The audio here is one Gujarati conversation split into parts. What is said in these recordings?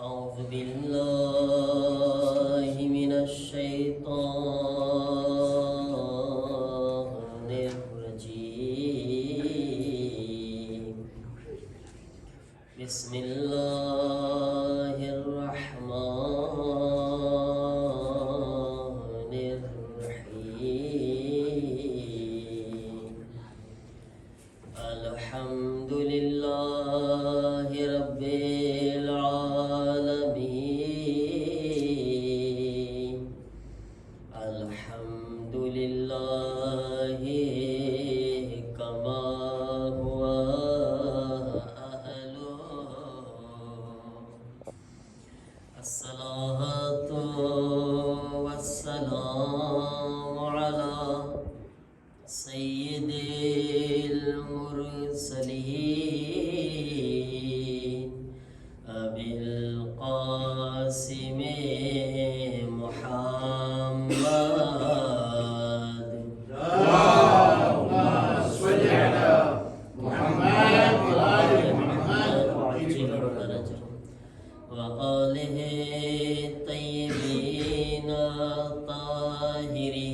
أعوذ بالله من الشيطان الرجيم. بسم الله الرحمن الرحيم. الحمد لله رب العالمين. الحمد لله كما هو أهله. الصلاة والسلام على سيد المرسلين أبي القاسم محمد. اللهم صل على محمد وآل محمد وعجل فرجهم وآله الطيبين الطاهرين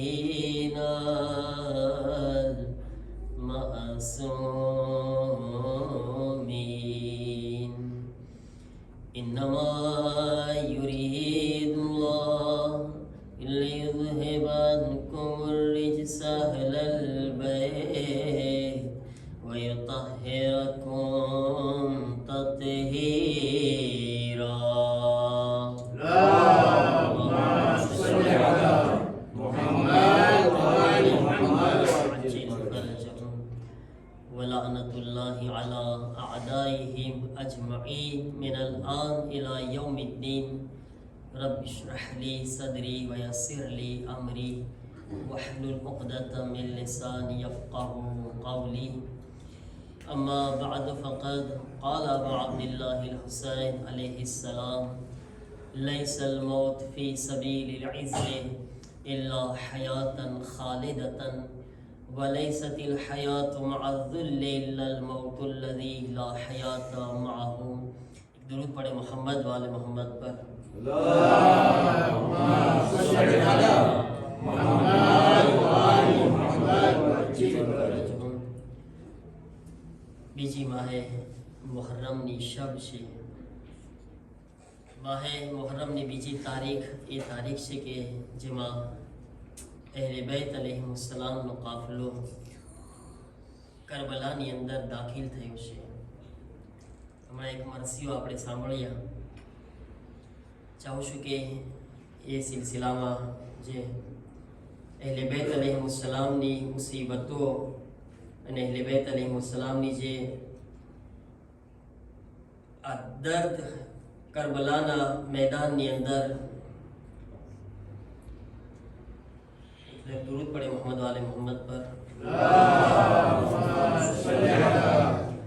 المعصومين. إنما يريد الله ليذهب عنكم الرجس أهل البيت ويطهركم تطهيرا. اللهم صل على محمد وآل محمد وعجل فرجهم ولعنة الله على أعدائهم أجمعين من الآن إلى يوم الدين. رب اشرح لي صدري ويسر لي أمري واحلل عقدة من لساني يفقه قولي. أما بعد فقد قال أبو عبد الله الحسين عليه السلام: ليس الموت في سبيل العز إلا حياة خالدة وليست الحياة مع الذل إلا الموت الذي لا حياة معه. درود پڑھے محمد والے محمد پر. اللهم صل على محمد وآل محمد وعجل فرجهم. بیجی ماہ محرم نی شب سے ماہ محرم نی بیجی تاریخ یہ تاریخ سے کہ جما اہل بیت علیہ السلام نو قافلو کربلا ની અંદર દાખલ થયો છે. હમણાં એક મરસીઓ આપણે સાંભળ્યા. ચાહું છું કે એ સિલસિલામાં જે અહેલ બેત અલૈહિસ્સલામની મુસીબતો અને અહેલ બેત અલૈહિસ્સલામની જે આ દર્દ કરબલાના મેદાનની અંદર درود پڑھے محمد والے محمد پر. اللهم صل على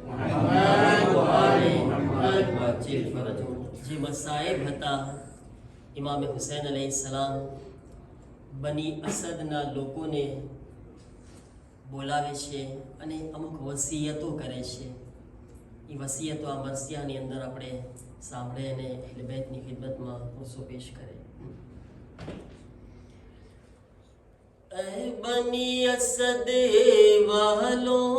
محمد وآل محمد وعجل فرجهم. જે મસાઈબ હતા ઇમામ હુસૈન અલૈહિ સલામ બની અસદના લોકોને બોલાવે છે અને અમુક વસિયતો કરે છે. એ વસિયતો આ મરસિયાની અંદર આપણે સાંભળે અને અહેલ બેતની ખિદમતમાં ઓસો પેશ કરે. اے بنی اسد والوں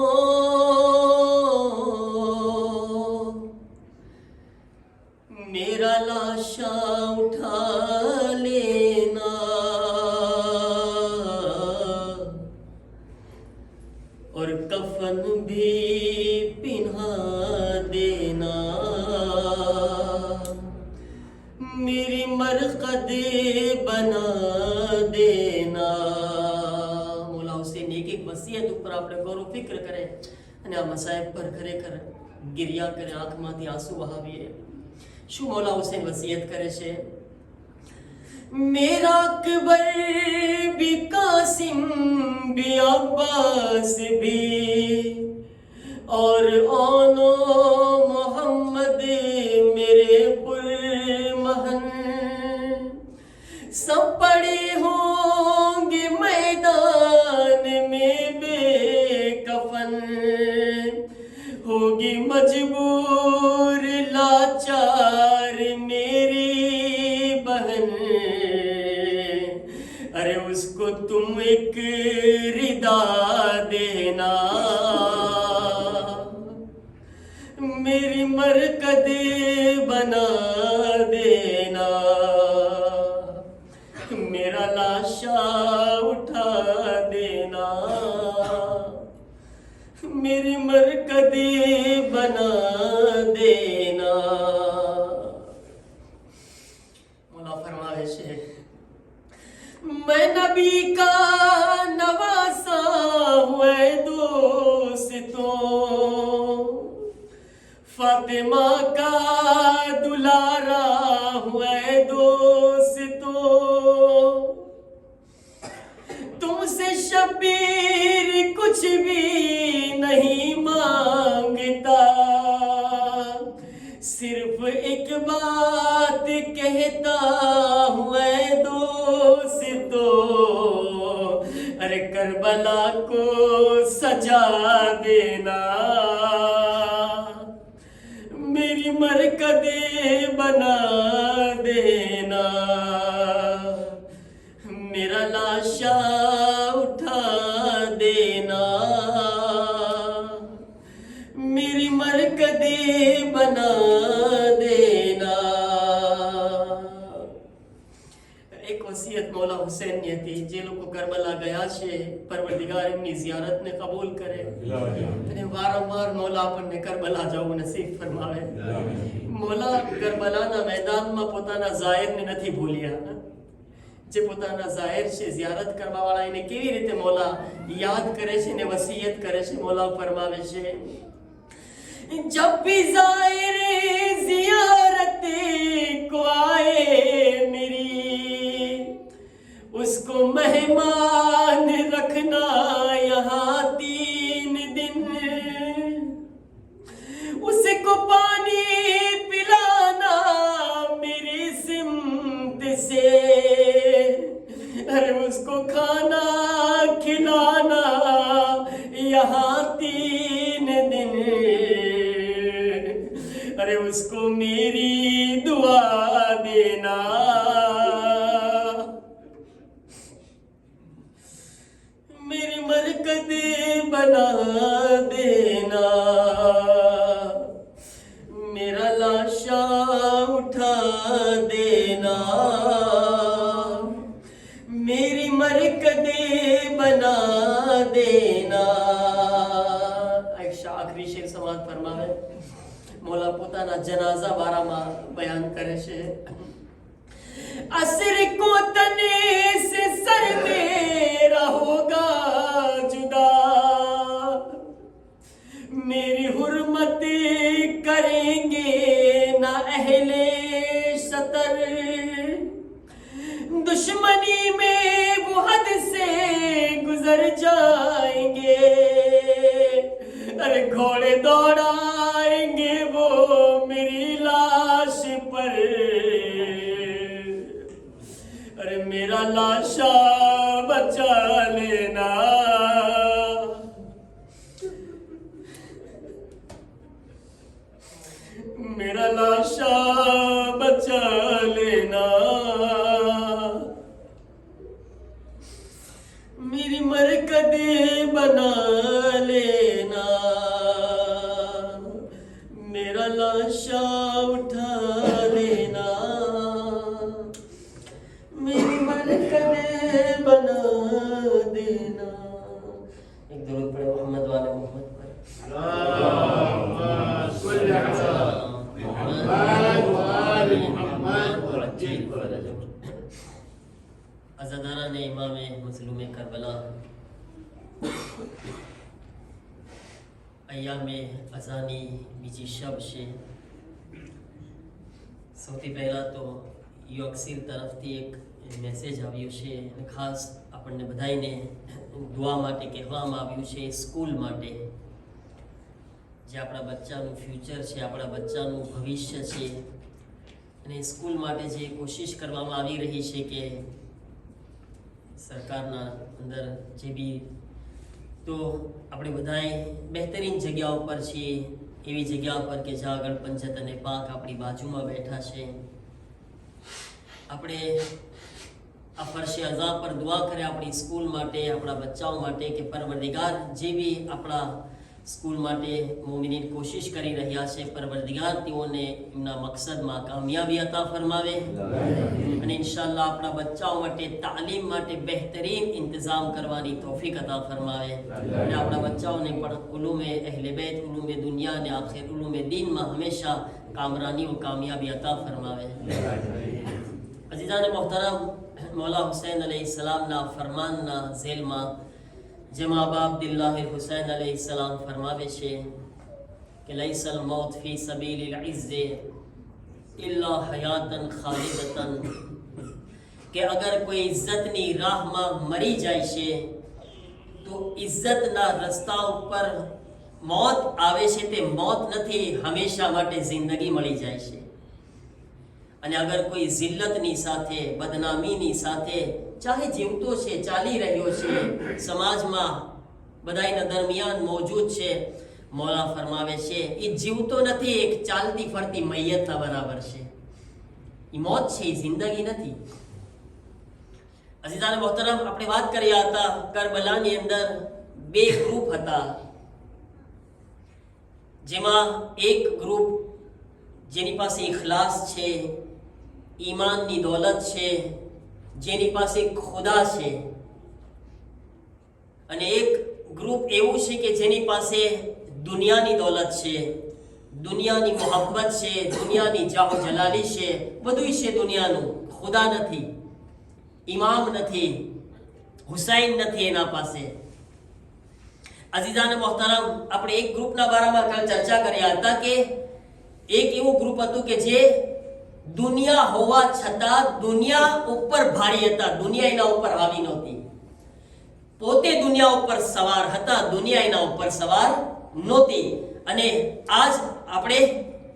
میرا لاشا اٹھا لینا اور کفن بھی پہنا دینا. میری مرقد بنا دینا. વસિયત ઉપર આપણે ગૌરવ ફિક્ર કરે અને આ મસાઈબ પર ખરેખર ગિરિયા કરે, આંખમાંથી આંસુ વહાવીએ. શું મૌલા હુસૈન વસિયત કરે છે? મેરા અકબર ભી કાસિમ ભી અબ્બાસ ભી और आनो मोहम्मद मेरे पुरमहन सब पड़े होंगे मैदान में बेकफन हो होगी मजबूर लाचार मेरी बहन, अरे उसको तुम एक रिदा देना, मेरी मरकद बना देना, मेरा लाशा उठा देना, मेरी मरकद बना देना। मौला फरमावे से मैं नबी का नवासा हुए दोस्तों, फातिमा का दुलारा हुए दोस्तों, तुमसे शबीर कुछ भी नहीं मांगता, सिर्फ एक बात कहता हुए दोस्तों, अरे करबला को सजा देना, मेरी मरकद बना देना, मेरा लाशा उठा देना, मेरी मरकद बना देना। एक वसीयत मौला हुसैन ने थी, जे लोग करबला गया છે પરવરદિગાર એમની ઝિયારતને કબૂલ કરે અને વારંવાર મૌલા આપણને કરબલા જવું નસીબ ફરમાવે। મૌલા કરબલાના મેદાનમાં પોતાના ઝાહિરને નથી ભૂલ્યા, જે પોતાના ઝાહિર છે ઝિયારત કરવાવાળા એને કેવી રીતે મૌલા યાદ કરે છે ને વસીયત કરે છે। મૌલા ફરમાવે છે जब भी ज़ाहिर ज़ियारत को आए मेरी, उसको मेहमान रखना यहाँ 3 दिन, उसको पानी पिलाना मेरी सिमत से, अरे उसको खाना खिलाना यहाँ 3 दिन, अरे उसको मेरी दुआ देना, मेरी मरकद बना देना, मेरा लाशा उठा देना, मेरी मरकद बना देना। आखिरी शेर समाज फरमावे मौला पोताना जनाजा बारामा बयान करे छे असर को तने से सर मेरा होगा जुदा, मेरी हुर्मत करेंगे ना अहले सतर, दुश्मनी में वो हद से गुजर जाएंगे, अरे घोड़े दौड़ाएंगे वो मेरी लाश पर, अरे मेरा लाशा बचा लेना, मेरा लाशा बचा लेना, मेरी मरकद बना लेना, मेरा लाशा उठा लेना, मेरी मरकद बना देना। एक दरूद पढ़े मोहम्मद वाले मोहम्मद पर। अज़ादारा ने इमाम मज़लूम करबला अय्यामे अज़ानी बीजी शब છે। સૌથી પહેલાં તો યોગસીર તરફથી એક મેસેજ આવ્યો છે અને ખાસ આપણને બધાઈને દુઆ માટે કહેવામાં આવ્યું છે સ્કૂલ માટે, જે આપણા બચ્ચાનું ફ્યુચર છે, આપણા બચ્ચાનું ભવિષ્ય છે, અને સ્કૂલ માટે જે કોશિશ કરવામાં આવી રહી છે કે સરકારના અંદર જે બી, તો આપણે બધાએ બહેતરીન જગ્યાઓ પર છીએ, એવી જગ્યા પર કે જ્યાં આગળ પંચત અને પાક આપણી બાજુમાં બેઠા છે. આપણે આ ફરશે અઝા પર દુઆ કરે આપણી સ્કૂલ માટે, આપણા બચ્ચાઓ માટે કે પરવરદિગાર જે બી આપણા સ્કૂલ માટે મોમિનીન કોશિશ કરી રહ્યા છે, પરવરદિગાર તેઓને એમના મકસદમાં કામયાબી અતા ફરમાવે અને ઇન્શાઅલ્લાહ આપણા બચ્ચાઓ માટે તાલીમ માટે બહેતરીન ઇંતજામ કરવાની તૌફીક અતા ફરમાવે અને આપણા બચ્ચાઓને પણ ઉલૂમે અહલે બેત, ઉલૂમે દુનિયા અને આખિર ઉલૂમે દીનમાં હંમેશા કામરાની और कामयाबी अता फरमावे. अजीज़ान मोहतरम, मौला हुसैन अलैहिस्सलाम ना फरमान ना झेल में जमा बाप दिल्लाह हुसैन अलैहिस्सलाम फरमावे छे कि लैसल मौत फी सबीलिल इज्ज़े इल्ला हयातन खालिदतन, कि अगर कोई इज्जतनी राह में मरी जाए छे तो इज्जतना रस्ता पर मौत आवे छे ते मौत नथी, हमेशा माटे जिंदगी मળી જાય છે. અને અગર કોઈ જિલ્લતની સાથે, બદનામીની સાથે ચાહે જીવતો છે, ચાલી રહ્યો છે, સમાજમાં બધાયના દરમિયાન મોજૂદ છે, મૌલા ફરમાવે છે એ જીવતો નથી, એક ચાલતી ફરતી મૈયતના બરાબર છે. એ મોત છે, એ જિંદગી નથી. અઝીઝાન મોહતરમ, આપણે વાત કર્યા હતા કરબલાની અંદર બે ગ્રુપ હતા, જેમાં એક ગ્રુપ જેની પાસે ઇખલાસ છે, ઈમાનની દौलत છે, જેની પાસે ખુદા છે, અને એક ગ્રુપ એવું છે કે જેની પાસે દુનિયાની દौलत છે, દુનિયાની મોહબ્બત છે, દુનિયાની જાહો જલાલી છે, બધું છે દુનિયાનું, ખુદા નથી, ઇમામ નથી, હુસૈન નથી એના પાસે. અઝીઝાન મોહતરમ, આપણે એક ગ્રુપના બારામાં કાલ ચર્ચા કર્યા હતા કે એક એવું ગ્રુપ હતું કે જે દુનિયા હોવા છતાં દુનિયા ઉપર ભારી હતા, દુનિયા એના ઉપર આવી નહોતી, પોતે દુનિયા ઉપર સવાર હતા, દુનિયા એના ઉપર સવાર નહોતી. અને આજ આપણે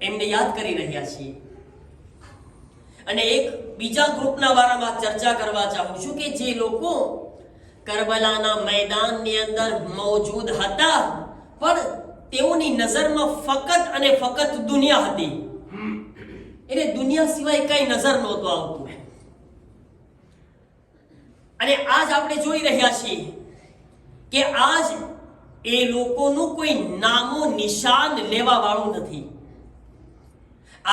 એમને યાદ કરી રહ્યા છીએ. અને એક બીજા ગ્રુપના બારામાં ચર્ચા કરવા ચાહું છું કે જે લોકો કરબલાના મેદાનની અંદર મોજૂદ હતા પણ તેઓની નજરમાં ફકત અને ફકત દુનિયા હતી, એને દુનિયા સિવાય કઈ નજર નહોતું આવતું. અને આજ આપણે જોઈ રહ્યા છીએ કે આજ એ લોકોનું કોઈ નામો નિશાન લેવા વાળું નથી.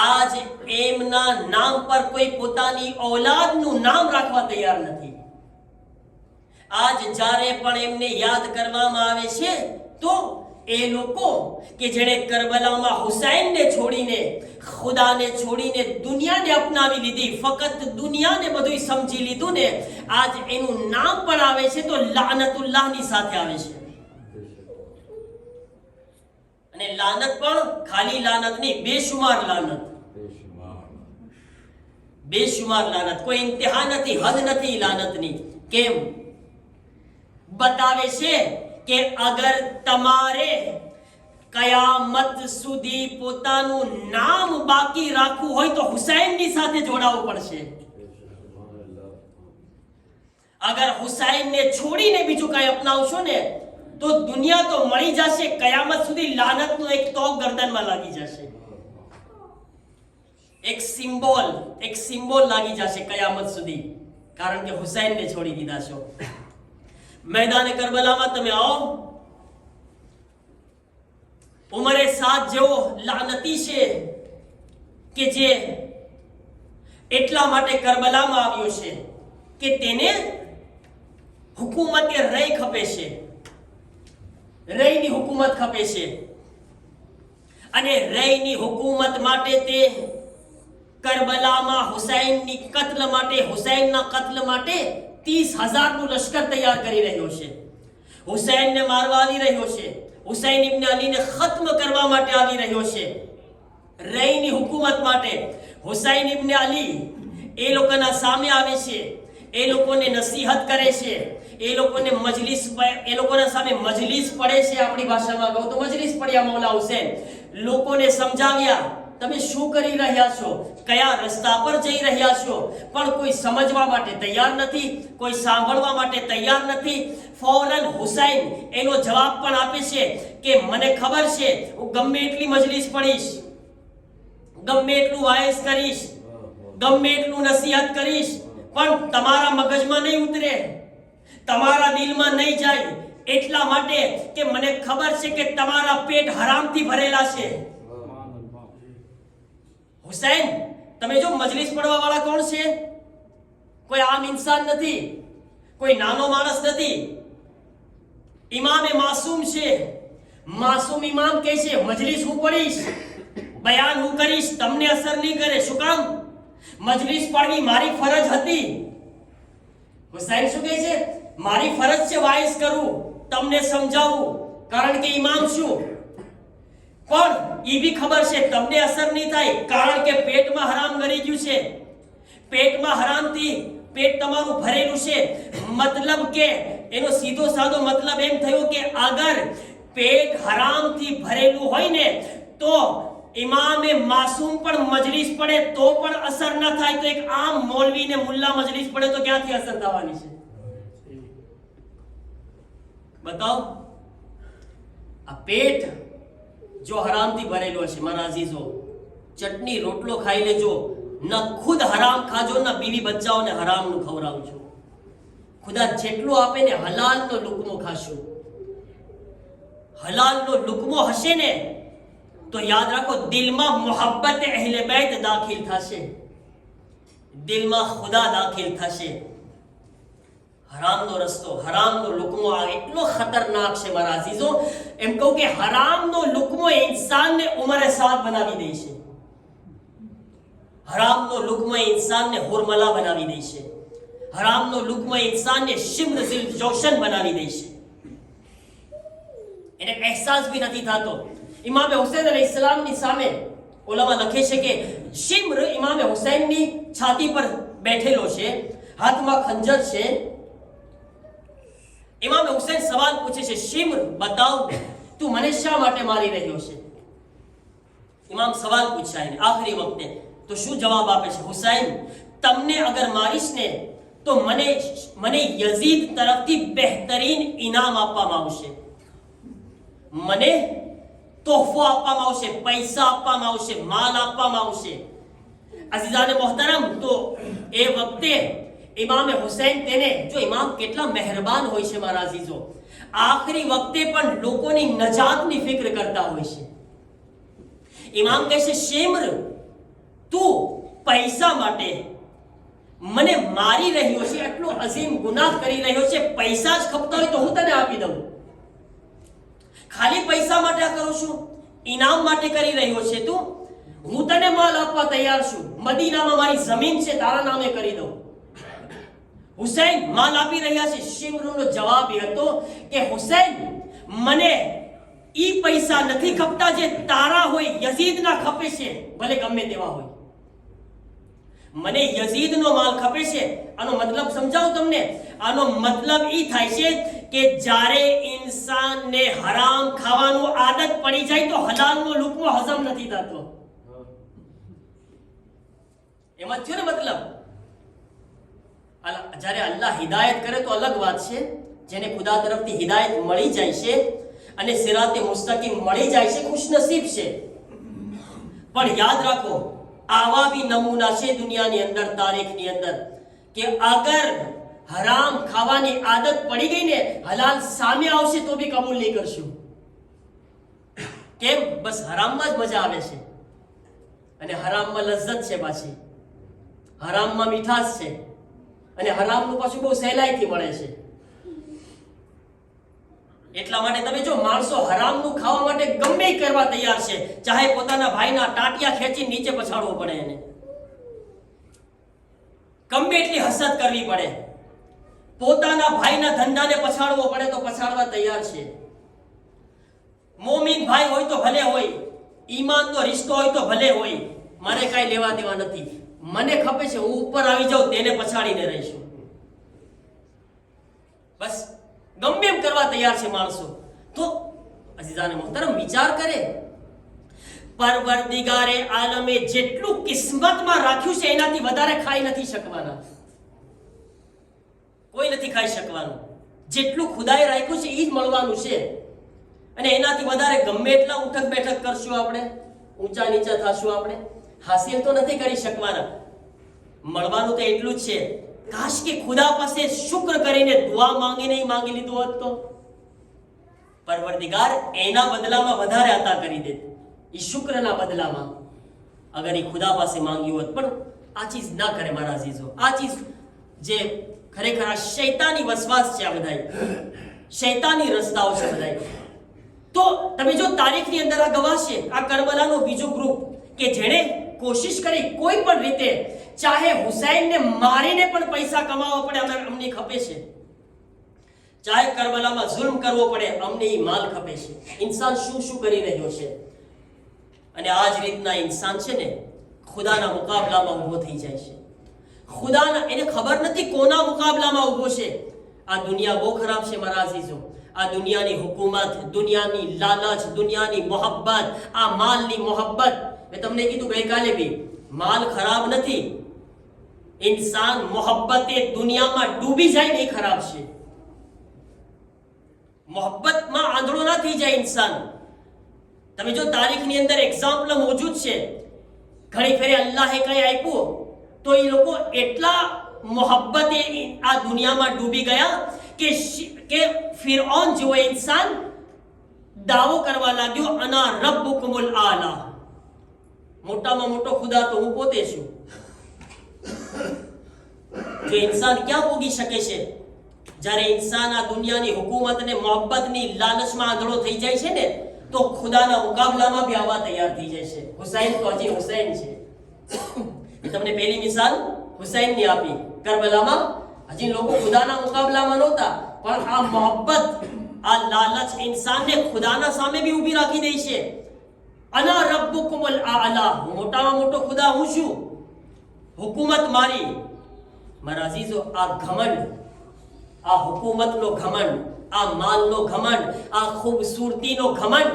આજ એમના નામ પર કોઈ પોતાની ઔલાદનું નામ રાખવા તૈયાર નથી. આજ જ્યારે પણ એમને યાદ કરવામાં આવે છે તો એ લોકો કે જેણે કરબલામાં હુસૈનને છોડીને, ખુદાને છોડીને દુનિયાને અપનાવી લીધી, ફકત દુનિયાને બધું સમજી લીધું ને, આજ એનું નામ પણ આવે છે તો લાનતુલ્લાહની સાથે આવે છે. અને લાનત પણ ખાલી લાનત નહીં, બેશુમાર લાનત, બેશુમાર લાનત, કોઈ ઇંતહા નથી, હદ નથી લાનતની. કેમ? बतावे छे કે અગર તમારે કયામત સુધી પોતાનું નામ બાકી રાખવું હોય તો હુસૈનની સાથે જોડાવવું પડશે. અગર હુસૈનને છોડીને બીજું કઈ અપનાવશો ને તો દુનિયા તો મળી જશે, કયામત સુધી લાનતનો એક તોક ગરદનમાં લાગી જશે, એક સિમ્બોલ લાગી જશે કયામત સુધી, કારણ કે હુસૈનને છોડી દીધા છો. मैदान करबला में તમે आओ, ઉમરે સાદ જેવો લાનતી છે કે જે એટલા માટે કરબલામાં આવ્યો છે કે તેને હુકુમતે રઈ ખપે છે, રઈની હુકુમત ખપે છે. અને રઈની હુકુમત માટે તે કરબલામાં હુસૈનની કત્લ માટે, હુસૈનના કત્લ માટે 30,000 નું લશ્કર તૈયાર કરી રહ્યો છે, હુસૈનને મારવા આવી રહ્યો છે, હુસૈન ઇબ્ન અલીને ખત્મ કરવા માટે આવી રહ્યો છે, રઈની હુકુમત માટે. હુસૈન ઇબ્ન અલી એ લોકોના સામે આવે છે, એ લોકોને નસીહત કરે છે, એ લોકોના સામે મજલિસ પડે છે. આપણી ભાષામાં કહું તો મજલિસ પડ્યા મૌલા હુસૈન, લોકોને સમજાવ્યા તમે શું કરી રહ્યા છો, કયા રસ્તા પર જઈ રહ્યા છો, પણ કોઈ સમજવા માટે તૈયાર નથી, કોઈ સાંભળવા માટે તૈયાર નથી. ફૌરન હુસૈન એનો જવાબ પણ આપે છે કે મને ખબર છે હું ગમે એટલી મજલિસ પડીશ, ગમે એટલું વાયસ કરીશ, ગમે એટલું નસીહત કરીશ, પણ તમારા મગજમાં નહીં ઉતરે, તમારા દિલમાં નહીં જાય, એટલા માટે કે મને ખબર છે કે તમારા પેટ હરામથી ભરેલા છે. હુસૈન, તમે જો મજલિસ પડવા વાળા કોણ છે? કોઈ આમ ઇન્સાન નથી, કોઈ નાનો માણસ નથી. ઇમામ માસૂમ છે. માસૂમ ઇમામ કહે છે મજલિસ હું પડીશ, બયાન હું કરીશ, તમને અસર નહીં કરે. શું કામ? મજલિસ પડવી મારી ફરજ હતી. હુસૈન શું કહે છે? મારી ફરજ છે વાઇસ કરું, તમને સમજાવું, કારણ કે ઇમામ છું. પણ એ બી ખબર છે તમને અસર નહીં થાય, કારણ કે પેટમાં હરામ ગળી ગયું છે. પેટમાં હરામથી પેટ તમારું ભરેલું છે. મતલબ કે એનો સીધો સાદો મતલબ એમ થયો કે અગર પેટ હરામથી ભરેલું હોય ને તો ઇમામે માસૂમ પણ મજલિસ પડે તો પણ અસર ન થાય, તો એક આમ મૌલવી ને મુલ્લા મજલિસ પડે તો ક્યાંથી અસર થવાની છે? बताओ. આ પેટ જો હરામથી ભરેલો છે મારા અઝીઝો, ચટણી રોટલો ખાઈ લેજો, ન ખુદ હરામ ખાજો, ન બીવી બચ્ચાઓને હરામનું ખવડાવજો. ખુદા જેટલું આપે ને હલાલનો લુકમો ખાશો. હલાલનો લુકમો હશે ને તો યાદ રાખો દિલમાં મોહબ્બત અહેલે બેત દાખિલ થશે, દિલમાં ખુદા દાખિલ થશે. હરામનો રસ્તો, હરામનો લુકમો આ એટલો ખતરનાક છે મારા અઝીઝો. એમ કહું કે હરામનો લુકમો ઇન્સાનને ઉમરે સાદ બનાવી દે છે. હરામનો લુકમો ઇન્સાનને હુરમલા બનાવી દે છે. હરામનો લુકમો ઇન્સાનને શિમ્ર ઝિલ જોશન બનાવી દે છે. એને અહેસાસ બી નથી થતો. ઇમામે હુસૈન અલૈહિસ્સલામની સામે ઉલમા લખે છે કે શિમ્ર ઇમામે હુસૈનની છાતી પર બેઠેલો છે, હાથમાં ખંજર છે. ઇમામ હુસૈન સવાલ પૂછે છે, શિમ્ર બતાવ તું મને શા માટે મારી રહ્યો છે? ઇમામ સવાલ પૂછાય ને આખરી વખતે તો શું જવાબ આપે છે? હુસૈન, તમને અગર મારીશ ને તો મને યઝીદ તરફથી બહેતરીન ઇનામ આપવામાં આવશે, મને તોહફો આપવામાં આવશે, પૈસા આપવામાં આવશે, માલ આપવામાં આવશે. અઝીઝાને મોહતરમ, તો એ વખતે ઇમામે હુસૈન તેને જો ઇમામ કેટલા મહેરબાન હોય છે મારા અઝીઝો, આખરી વખતે પણ લોકોની નજાતની ફિક્ર કરતા હોય છે. ઇમામ કહે છે શિમ્ર તું પૈસા માટે મને મારી રહ્યો છે, એટલો અઝીમ ગુનાહ કરી રહ્યો છે, પૈસા જ ખપતા હોય તો હું તને આપી દઉં. ખાલી પૈસા માટે આ કરું છું, ઇનામ માટે કરી રહ્યો છે તું? હું તને માલ આપવા તૈયાર છું, મદીનામાં મારી જમીન છે, તારા નામે કરી દઉં. હુસૈન માલ આપી રહ્યા છે. શિમ્રનો જવાબ એ હતો કે હુસૈન, મને ઈ પૈસા નથી ખપતા જે તારા હોય, યઝીદના ખપે છે, ભલે ગમે તેવા હોય. મને યઝીદનો માલ ખપે છે. આનો મતલબ સમજાવું તમને. આનો મતલબ ઈ થાય છે કે જ્યારે ઇન્સાનને હરામ ખાવાનું આદત પડી જાય તો હલાલનો લુકમો હજમ નથી થતો. એમાં થયો ને મતલબ. જ્યારે અલ્લાહ હિદાયત કરે તો અલગ વાત છે, જેને ખુદા તરફથી હિદાયત મળી જાય છે અને સિરાતે મુસ્તકીમ મળી જાય છે, ખુશનસીબ છે. પણ યાદ રાખો આવા બી નમૂના છે દુનિયાની અંદર, તારીખની અંદર, કે અગર હરામ ખાવાની આદત પડી ગઈ ને હલાલ સામે આવશે તો બી કબૂલ નહીં કરશું. કેમ? બસ હરામમાં જ મજા આવે છે અને હરામમાં લજ્જત છે, પાછી હરામમાં મીઠાશ છે અને હરામનું પાછું બહુ સહેલાઈથી મળે છે. એટલા માટે તમે જો માણસો હરામનું ખાવા માટે ગમે કરવા તૈયાર છે, ચાહે પોતાના ભાઈના ટાંટિયા ખેંચી નીચે પછાડવો પડે, એને ગમે એટલી હસદ કરવી પડે, પોતાના ભાઈના ધંધાને પછાડવો પડે તો પછાડવા તૈયાર છે. મોમીન ભાઈ હોય તો ભલે હોય, ઈમાનનો રિશ્તો હોય તો ભલે હોય, મારે કાંઈ લેવા દેવા નથી, મને ખપે છે, હું ઉપર આવી જાઉં, તેને પછાડીને રહીશું. બસ ગમે એમ કરવા તૈયાર છે માણસો. તો અઝીઝાને મોહતરમ વિચાર કરે, પરવરદિગારે આલમે જેટલું કિસ્મતમાં રાખ્યું છે એનાથી વધારે ખાઈ નથી શકવાના, કોઈ નથી ખાઈ શકવાનું. જેટલું ખુદાએ રાખ્યું છે એ જ મળવાનું છે. અને એનાથી વધારે ગમે એટલા ઉઠક બેઠક કરશું આપણે, ઊંચા નીચા થશું, આપણે હાસિલ તો નથી કરી શકવાના. મળવાનું તો એટલું જ છે, કાશ કે ખુદા પાસે શુક્ર કરીને દુઆ માંગીને માંગી લીધું હોત તો પરવરદિગાર એના બદલામાં વધારે અતા કરી દેત. એ શુક્રના બદલામાં અગર એ ખુદા પાસે માંગ્યું હોત. પણ આ ચીજ ના કરે મારા અઝીઝો. આ ચીજ જે ખરેખર આ શૈતાની વસવાસ છે, આ બધાય શૈતાની રસ્તાઓ છે બધાય. તો તમે જો તારીખની અંદર આ ગવાશે, આ કરબલાનો બીજો ગ્રુપ કે જેણે કોશિશ કરી કોઈ પણ રીતે, ચાહે હુસૈનને મારીને પણ પૈસા કમાવવા પડે અમને ખપે છે, ચાહે કરબલામાં જુલ્મ કરવો પડે અમને એ માલ ખપે છે. ઇન્સાન શું શું કરી રહ્યો છે. અને આ જ રીતના ઇન્સાન છે ને ખુદાના મુકાબલામાં ઊભો થઈ જાય છે. ખુદાના એને ખબર નથી કોના મુકાબલામાં ઊભો છે. આ દુનિયા બહુ ખરાબ છે મારા અઝીઝો. આ દુનિયાની હુકુમત, દુનિયાની લાલચ, દુનિયાની મોહબ્બત, આ માલની મોહબ્બત. મેં તમને કીધું ગઈકાલે બી, માલ ખરાબ નથી. ઇન્સાન મોહબ્બતે દુનિયામાં ડૂબી જાય ને એ ખરાબ છે. મોહબ્બતમાં આંધળો ના થઈ જાય ઇન્સાન. તમે જો તારીખની અંદર એક્ઝામ્પલ મોજૂદ છે. ઘણી ફેરે અલ્લાહે કઈ આપ્યું તો એ લોકો એટલા મોહબ્બતે આ દુનિયામાં ડૂબી ગયા કે ફિરഔન જેવો ઇન્સાન દાવો કરવા લાગ્યો, અના રબ્બુકુમુલ આલા, મોટામાં મોટો ખુદા તો હું પોતે છું. જો ઇન્સાન ક્યાં પોગી શકે છે? જ્યારે ઇન્સાન આ દુનિયાની હુકુમતને મોહબ્બતની લાલચમાં આંધળો થઈ જાય છે ને, તો ખુદાના મુકાબલામાં બી આવવા તૈયાર થઈ જાય છે. હુસૈન તો હજી હુસૈન છે. તમને પહેલી મિસાલ હુસૈનની આપી. કરબલામાં હજી લોકો ખુદાના મુકાબલામાં નહોતા, પણ આ મોહબ્બત, આ લાલચ ઇન્સાનને ખુદાના સામે બી ઊભી રાખી દે છે. અના રબ્બુકુમુલ આલા, મોટામાં મોટો ખુદા હું છું, હુકુમત મારી. મારા અઝીઝો, આ ઘમંડ, આ હુકુમતનો ઘમંડ, આ માલનો ઘમંડ, આ ખૂબસૂરતીનો ઘમંડ,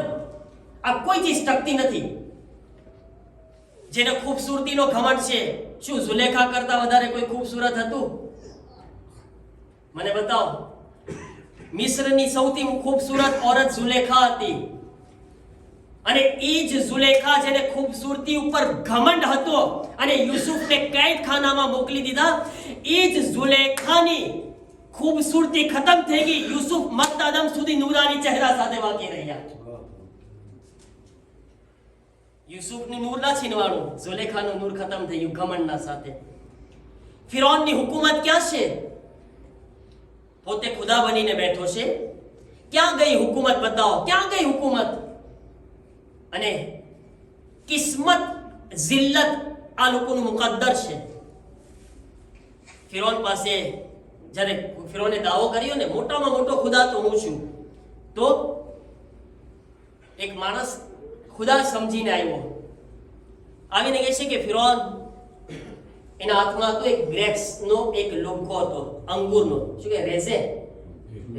આ કોઈ ચીજ ટકતી નથી. જેને ખૂબસૂરતીનો ઘમંડ છે, શું ઝુલેખા કરતા વધારે કોઈ ખૂબસૂરત હતું? મને બતાવો. મિસ્રની સૌથી ખૂબસૂરત ઓરત ઝુલેખા હતી. અને એ જ ઝુલેખા જેને ખૂબસૂરતી ઉપર ઘમંડ હતો અને યુસુફને કેદખાનામાં મોકલી દીધા, એ જ ઝુલેખાની ખૂબસૂરતી ખતમ થઈ ગઈ. યુસુફ મક્તદમ સુધી નૂરાની ચહેરા સાથે બાકી રહ્યા. યુસુફનું નૂર ના છીનવાનું, ઝુલેખાનું નૂર ખતમ થઈ ગયું ઘમંડના સાથે. ફિરૌનની હુકુમત ક્યાં છે? પોતે ખુદા બનીને બેઠો છે. ક્યાં ગઈ હુકુમત? બતાવો ક્યાં ગઈ હુકુમત? અને કિસ્મત, જિલ્લત આ લોકોનું મુકદ્દર છે. ફિરૌન પાસે જ્યારે ફિરૌને દાવો કર્યો ને, મોટામાં મોટો ખુદા તો હું છું, તો એક માણસ ખુદા સમજીને આવ્યો. આવીને કહે છે કે ફિરૌન, એના હાથમાં તો એક ગ્રેપ્સનો એક લુમકો હતો, અંગૂરનો, શું કે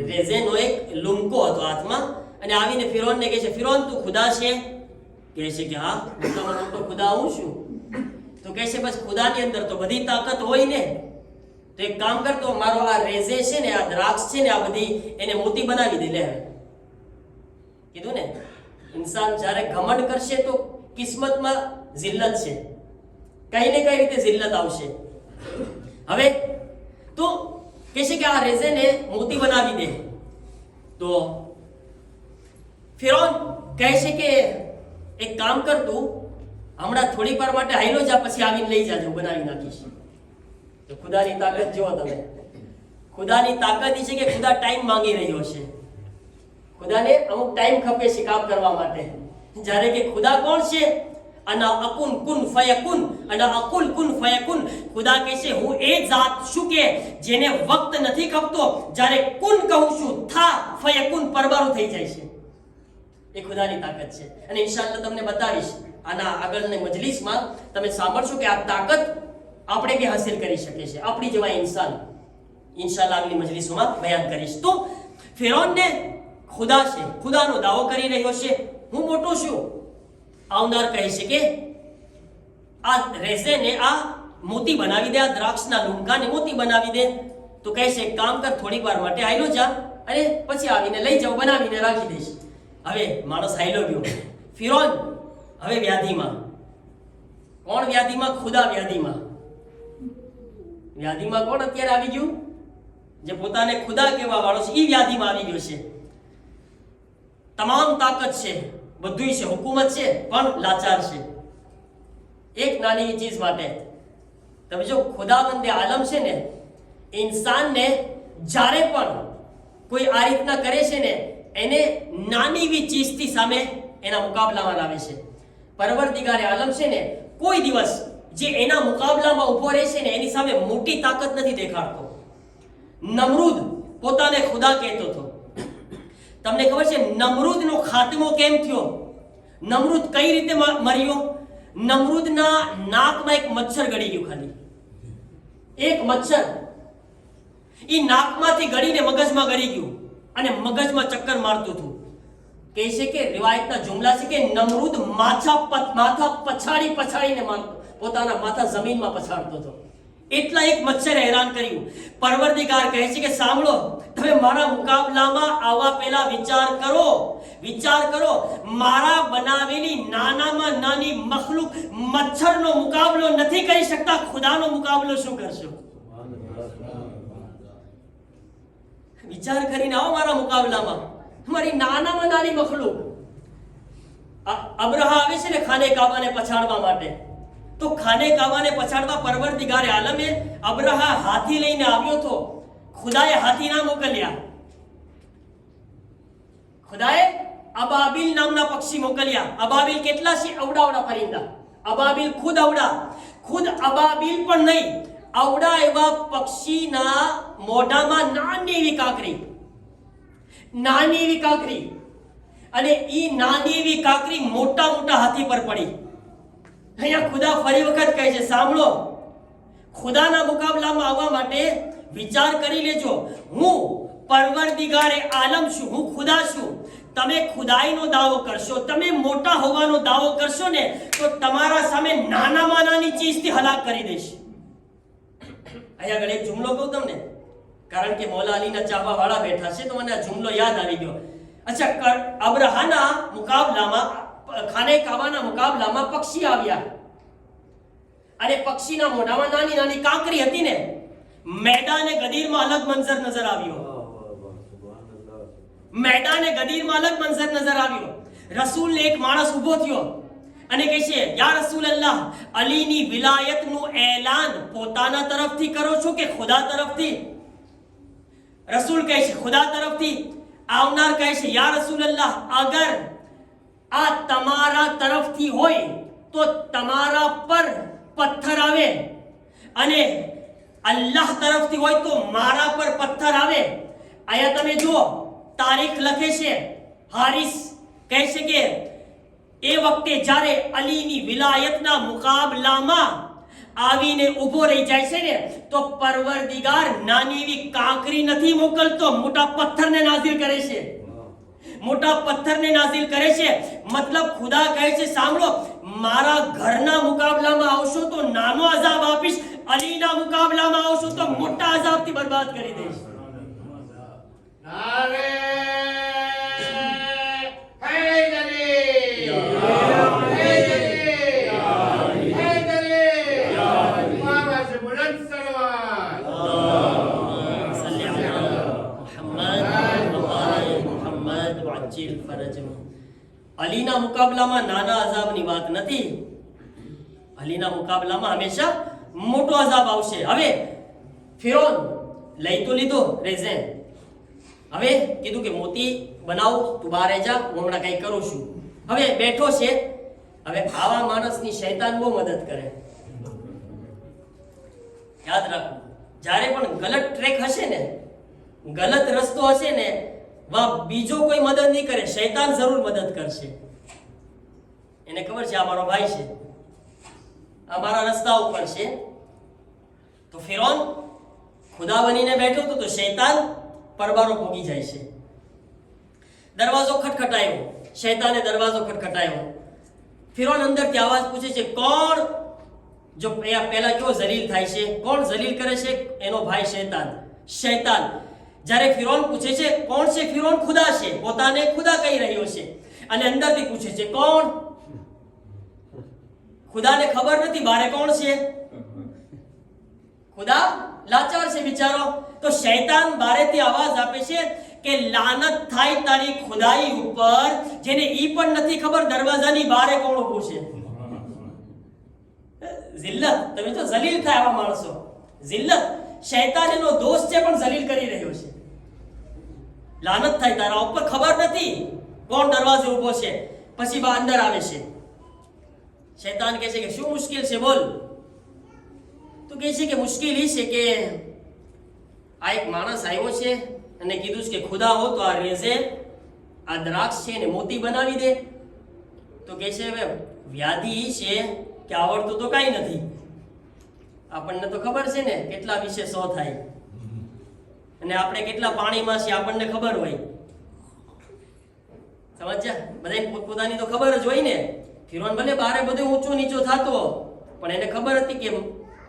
રેઝેનો એક લુમકો હતો હાથમાં. અને આવીને ફિરૌનને કહે છે, ફિરૌન તું ખુદા છે? કહે છે કે હા, મોટામાં મોટો ખુદા હું છું. તો કહે છે બસ ખુદાની અંદર તો બધી તાકાત હોય ને, તો એક કામ કરતો, મારો આ રેઝે છે ને, આ દ્રાક્ષ છે ને, આ બધી એને મોતી બનાવી દે. લે, કીધું ને, ઇન્સાન જ્યારે ઘમંડ કરશે તો કિસ્મતમાં જિલ્લત છે, કઈ ને કઈ રીતે જિલ્લત આવશે. હવે તો કહે છે કે આ રેઝેને મોતી બનાવી દે. તો ફિરૌન કહે છે કે એક કામ કર, તું હમણાં થોડીક વાર માટે હાઈલો જા, પછી આવીને લઈ જાજો, બનાવી નાખીશ. તો ખુદાની તાકાત જુઓ તમે. ખુદાની તાકાત એ છે કે ખુદા ટાઈમ માંગી રહ્યો છે. ખુદાને અમુક ટાઈમ ખપે છે કામ કરવા માટે. જ્યારે કે ખુદા કોણ છે? અના અકુન કુન ફયકુન, અના અકુલ કુન ફયકુન. ખુદા કહે છે હું એ જાત છું કે જેને વક્ત નથી ખપતો, જ્યારે કુન કહું છું થા ફયકુન પરબારું થઈ જાય છે. એ ખુદાની તાકાત છે. અને ઇન્શાઅલ્લાહ તમને બતાવીશ આના આગળની મજલિસમાં, તમે સાંભળશો કે આ તાકાત આપણે બી હાસિલ કરી શકે છે, આપણી જેવા ઇન્સાન. ઇન્શાઅલ્લાહ આગલી મજલિસોમાં બયાન કરીશ. તો ફિરૌનને ખુદા છે, ખુદાનો દાવો કરી રહ્યો છે, હું મોટો છું. આવનાર કહે છે કે આ રેઝેને આ મોતી બનાવી દે, આ દ્રાક્ષના લુમકાને મોતી બનાવી દે. તો કહે છે એક કામ કર, થોડીક વાર માટે આયલો જા, અને પછી આવીને લઈ જાઓ, બનાવીને રાખી દઈશ. હવે માણસ હાઈલો ગયો. ફિરૌન હવે વ્યાધિમાં. કોણ વ્યાધિમાં? ખુદા વ્યાધિમાં. વ્યાધિમાં કોણ અત્યારે આવી ગયું? જે પોતાને ખુદા કહેવા વાળો છે એ વ્યાધિમાં આવી ગયો છે. તમામ તાકાત છે, બધુંય છે, હુકુમત છે, પણ લાચાર છે એક નાની ચીજ માટે. તમે જો ખુદાવંદે આલમ છે ને, ઇન્સાનને જ્યારે પણ કોઈ આ રીતના કરે છે ને, એને નાની એવી ચીજથી સામે એના મુકાબલામાં લાવે છે. પરવરદિગારે આલમ છે ને, કોઈ દિવસ જે એના મુકાબલામાં ઊભો રહે છે ને, એની સામે મોટી તાકાત નથી દેખાડતો. નમરૂદ પોતાને ખુદા કહેતો હતો. તમને ખબર છે નમરૂદનો ખાત્મો કેમ થયો? નમરૂદ કઈ રીતે મર્યો? નમરૂદના નાકમાં એક મચ્છર ગળી ગયું. ખાલી એક મચ્છર એ નાકમાંથી ગળીને મગજમાં ગળી ગયું અને મગજમાં ચક્કર મારતું હતું. કહે છે કે રિવાયતના જુમલા છે કે નમરૂદ માથા પછાડીને મારતો, પોતાના માથા જમીનમાં પછાડતો હતો. એટલા એક મચ્છરે હેરાન કર્યું. પરવરદિગાર કહે છે કે સાંભળો, તમે મારા મુકાબલામાં આવવા પહેલા વિચાર કરો, મારા બનાવેલી નાનામાં નાની મખલુક મચ્છરનો મુકાબલો નથી કરી શકતા, ખુદાનો મુકાબલો શું કરશો? વિચાર કરીને આવો મારા મુકાબલામાં. મારી નાનામાં નાની મખલુક. અબ્રાહા આવે છે ને ખાને કાબાને પછાડવા માટે, તો ખાને કાબાને પછાડવા પરવરદિગારે આલમે અબ્રાહા હાથી લઈને આવ્યો તો ખુદાએ હાથી ના મોકલ્યા. ખુદાએ અબાબીલ નામના પક્ષી મોકલ્યા. અબાબીલ કેટલા છે? અવડા પરિંદા. અબાબીલ ખુદ અબાબીલ પણ નહીં, અવડા એવા પક્ષીના મોઢામાં નાની એવી કાંકરી અને ઈ નાની એવી કાંકરી મોટા હાથી પર પડી. અહીંયા ખુદા ફરી વખત કહે છે, સાંભળો, ખુદાના મુકાબલામાં આવવા માટે વિચાર કરી લેજો. હું પરવરદિગારે આલમ છું, હું ખુદા છું. તમે ખુદાઈનો દાવો કરશો, તમે મોટા હોવાનો દાવો કરશો ને, તો તમારા સામે નાનામાં નાની ચીજથી હલાક કરી દઈશ. અહીંયા આગળ એક જુમલો કહું તમને, કારણ કે મૌલા અલીના ચાહવા વાળા બેઠા છે, તો મને આ જુમલો યાદ આવી ગયો. અચ્છા, અબ્રાહાના મુકાબલામાં, ખાને કાબાના મુકાબલામાં પક્ષી આવ્યા અને પક્ષીના મોઢામાં નાની નાની કાંકરી હતી ને, મેદાને ગદીરમાં અલગ મંઝર નજર આવ્યો. રસૂલને એક માણસ ઊભો થયો અને કહે છે, યા રસૂલલ્લાહ, અલીની વિલાયતનું એલાન પોતાના તરફથી કરો છો કે ખુદા તરફથી? રસૂલ કહે છે, ખુદા તરફથી. આવનાર કહે છે, યા રસૂલલ્લાહ, અગર આ તમારા તરફથી હોય તો તમારા પર પથ્થર આવે, અને અલ્લાહ તરફથી હોય તો મારા પર પથ્થર આવે. અહીંયા તમે જુઓ, તારીખ લખે છે. હારિસ કહે છે કે એ વખતે જ્યારે અલીની વિલાયતના મુકાબલામાં આવીને ઊભો રહી જાય છે ને, તો પરવરદિગાર નાની એવી કાંકરી નથી મોકલતો, મોટા પથ્થરને નાઝિલ કરે છે. મતલબ ખુદા કહે છે, સાંભળો, મારા ઘરના મુકાબલામાં આવશો તો નાનો અઝાબ આપીશ, અલીના મુકાબલામાં આવશો તો મોટા અઝાબથી બરબાદ કરી દઈશ. અલીના મુકાબલામાં નાના અઝાબની વાત નથી. અલીના મુકાબલામાં હંમેશા મોટો અઝાબ આવશે. હવે ફિરૌન લઈ તો લીધો રેઝેન, હવે કીધું કે મોતી બનાવ, તું બહાર જા, હું હમણાં કંઈ કરું છું. હવે બેઠો છે. હવે આવા માણસની શૈતાન બહુ મદદ કરે. યાદ રાખો, જ્યારે પણ ગલત ટ્રેક હશે ને, ગલત રસ્તો હશે ને, બીજો કોઈ મદદ નહીં કરે, શૈતાન જરૂર મદદ કરશે. એને ખબર છે આ મારો ભાઈ છે, આ મારા રસ્તા ઉપર છે. તો ફિરૌન ખુદા બનીને બેઠો તો શૈતાન પરબારો ભોગી જાય છે. દરવાજો ખટખટાયો, શૈતાને દરવાજો ખટખટાયો. ફિરૌન અંદરથી અવાજ પૂછે છે, કોણ? જો પહેલા કેવો જલીલ થાય છે, કોણ જલીલ કરે છે? એનો ભાઈ શૈતાન. જ્યારે ફિરૌન પૂછે છે કોણ છે ફિરૌન ખુદા છે, પોતાને ખુદા કહી રહ્યો છે અને અંદરથી પૂછે છે કોણ? ખુદાને ખબર નથી બારે કોણ છે. ખુદા લાચાર છે બિચારો. તો શૈતાન બારેથી અવાજ આપે છે કે લાનત થાય તારી ખુદાઈ ઉપર, જેને ઈ પણ નથી ખબર દરવાજાની બારે કોણ ઊભું છે. જિલ્લત. તમે તો જલીલ થાય આવા માણસો. જિલ્લત. શૈતાન એનો દોસ્ત છે પણ જલીલ કરી રહ્યો છે. લાનત થાય તારા ઉપર, ખબર નથી કોણ દરવાજે ઊભો છે. પછી બા અંદર આવે છે. શૈતાન કહે છે કે શું મુશ્કેલ છે બોલ. તો કહે છે કે મુશ્કેલ એ છે કે આ એક માણસ આવ્યો છે અને કીધું છે કે ખુદા હો તો આ રેઝે આ દ્રાક્ષ છે ને મોતી બનાવી દે. તો કહે છે હવે વ્યાધિ એ છે કે આવડતું તો કાંઈ નથી. આપણને તો ખબર છે ને કેટલા વિશે 100 થાય અને આપણે કેટલા પાણીમાં છે આપણને ખબર હોય. સમજ્યા? બધાને પોતપોતાની તો ખબર જ હોય ને. ફિરૌન ભલે બારે બધું ઊંચો નીચો થતો પણ એને ખબર હતી કે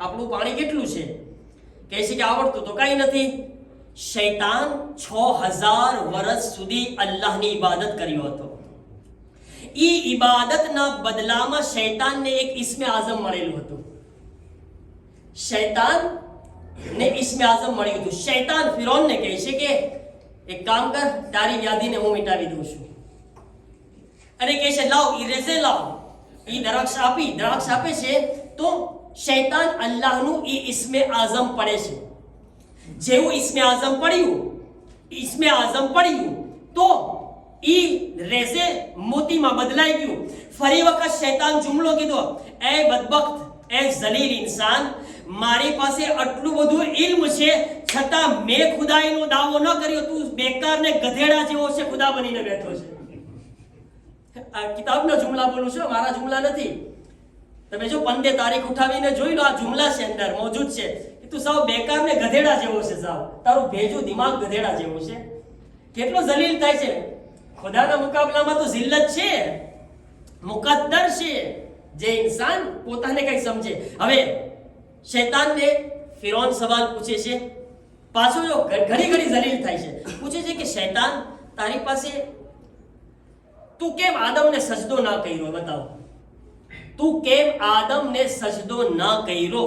આપણું પાણી કેટલું છે. કહે છે કે આવડતું તો કાંઈ નથી. શૈતાન 6000 વર્ષ સુધી અલ્લાહની ઇબાદત કર્યો હતો. ઈ ઇબાદતના બદલામાં શૈતાનને એક ઇસ્મે આઝમ મળેલું હતું. શૈતાનને ઇસ્મે આઝમ મળ્યું હતું. શૈતાન ફિરૌનને કહે છે કે એક કામ કર, તારી વ્યાધિને હું મિટાવી દઉં છું. અને કહે છે લાવ ઈ રેઝે લાવ. ઈ દ્રાક્ષ આપે છે તો શૈતાન અલ્લાહનું ઈ ઇસ્મે આઝમ પડે છે. જેવું ઇસ્મે આઝમ પડ્યું તો ઈ રેઝે મોતીમાં બદલાઈ ગયું. ફરી વખત શૈતાન જુમલો કીધો, એ બદબખ્ત, એ જલીલ ઇન્સાન, મારી પાસે આટલું બધું ઇલ્મ છે છતાં મેં ખુદાઈનો દાવો ન કર્યો. તું બેકાર ને ગધેડા જેવો છે, ખુદા બનીને બેઠો છે. આ કિતાબના જુમલા બોલું છું, મારા જુમલા નથી. તમે જો પંદે તારીખ ઉઠાવીને જોઈ લો, આ જુમલા છે અંદર મોજૂદ છે. તું સાવ બેકાર ને ગધેડા જેવો છે. સાવ તારું ભેજું દિમાગ ગધેડા જેવું છે. કેટલો જલીલ થાય છે. ખુદાના મુકાબલામાં તો જિલ્લત છે, મુકદ્દર છે. જે ઇન્સાન પોતાને કઈ સમજે. હવે શૈતાનને ફિરૌન સવાલ પૂછે છે. પાછો જો ઘડી જલીલ થાય છે. પૂછે છે કે શૈતાન, તારી પાસે તું કેમ આદમને સજદો ના કર્યો? બતાવો, તું કેમ આદમને સજદો ના કર્યો?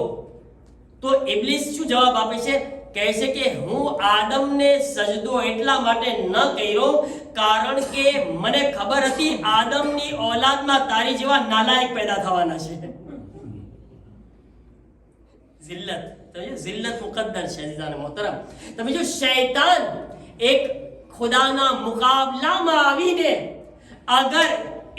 તો ઇબ્લિસ શું જવાબ આપે છે? કહે છે કે હું આદમને સજદો એટલા માટે ન કર્યો કારણ કે મને ખબર હતી આદમની ઓલાદમાં તારી જેવા નાલાયક પેદા થવાના છે. જિલ્લત મુકદ્દર છે. અઝીઝાન મોહતરમ, તમે જો શૈતાન એક ખુદાના મુકાબલામાં આવીને અગર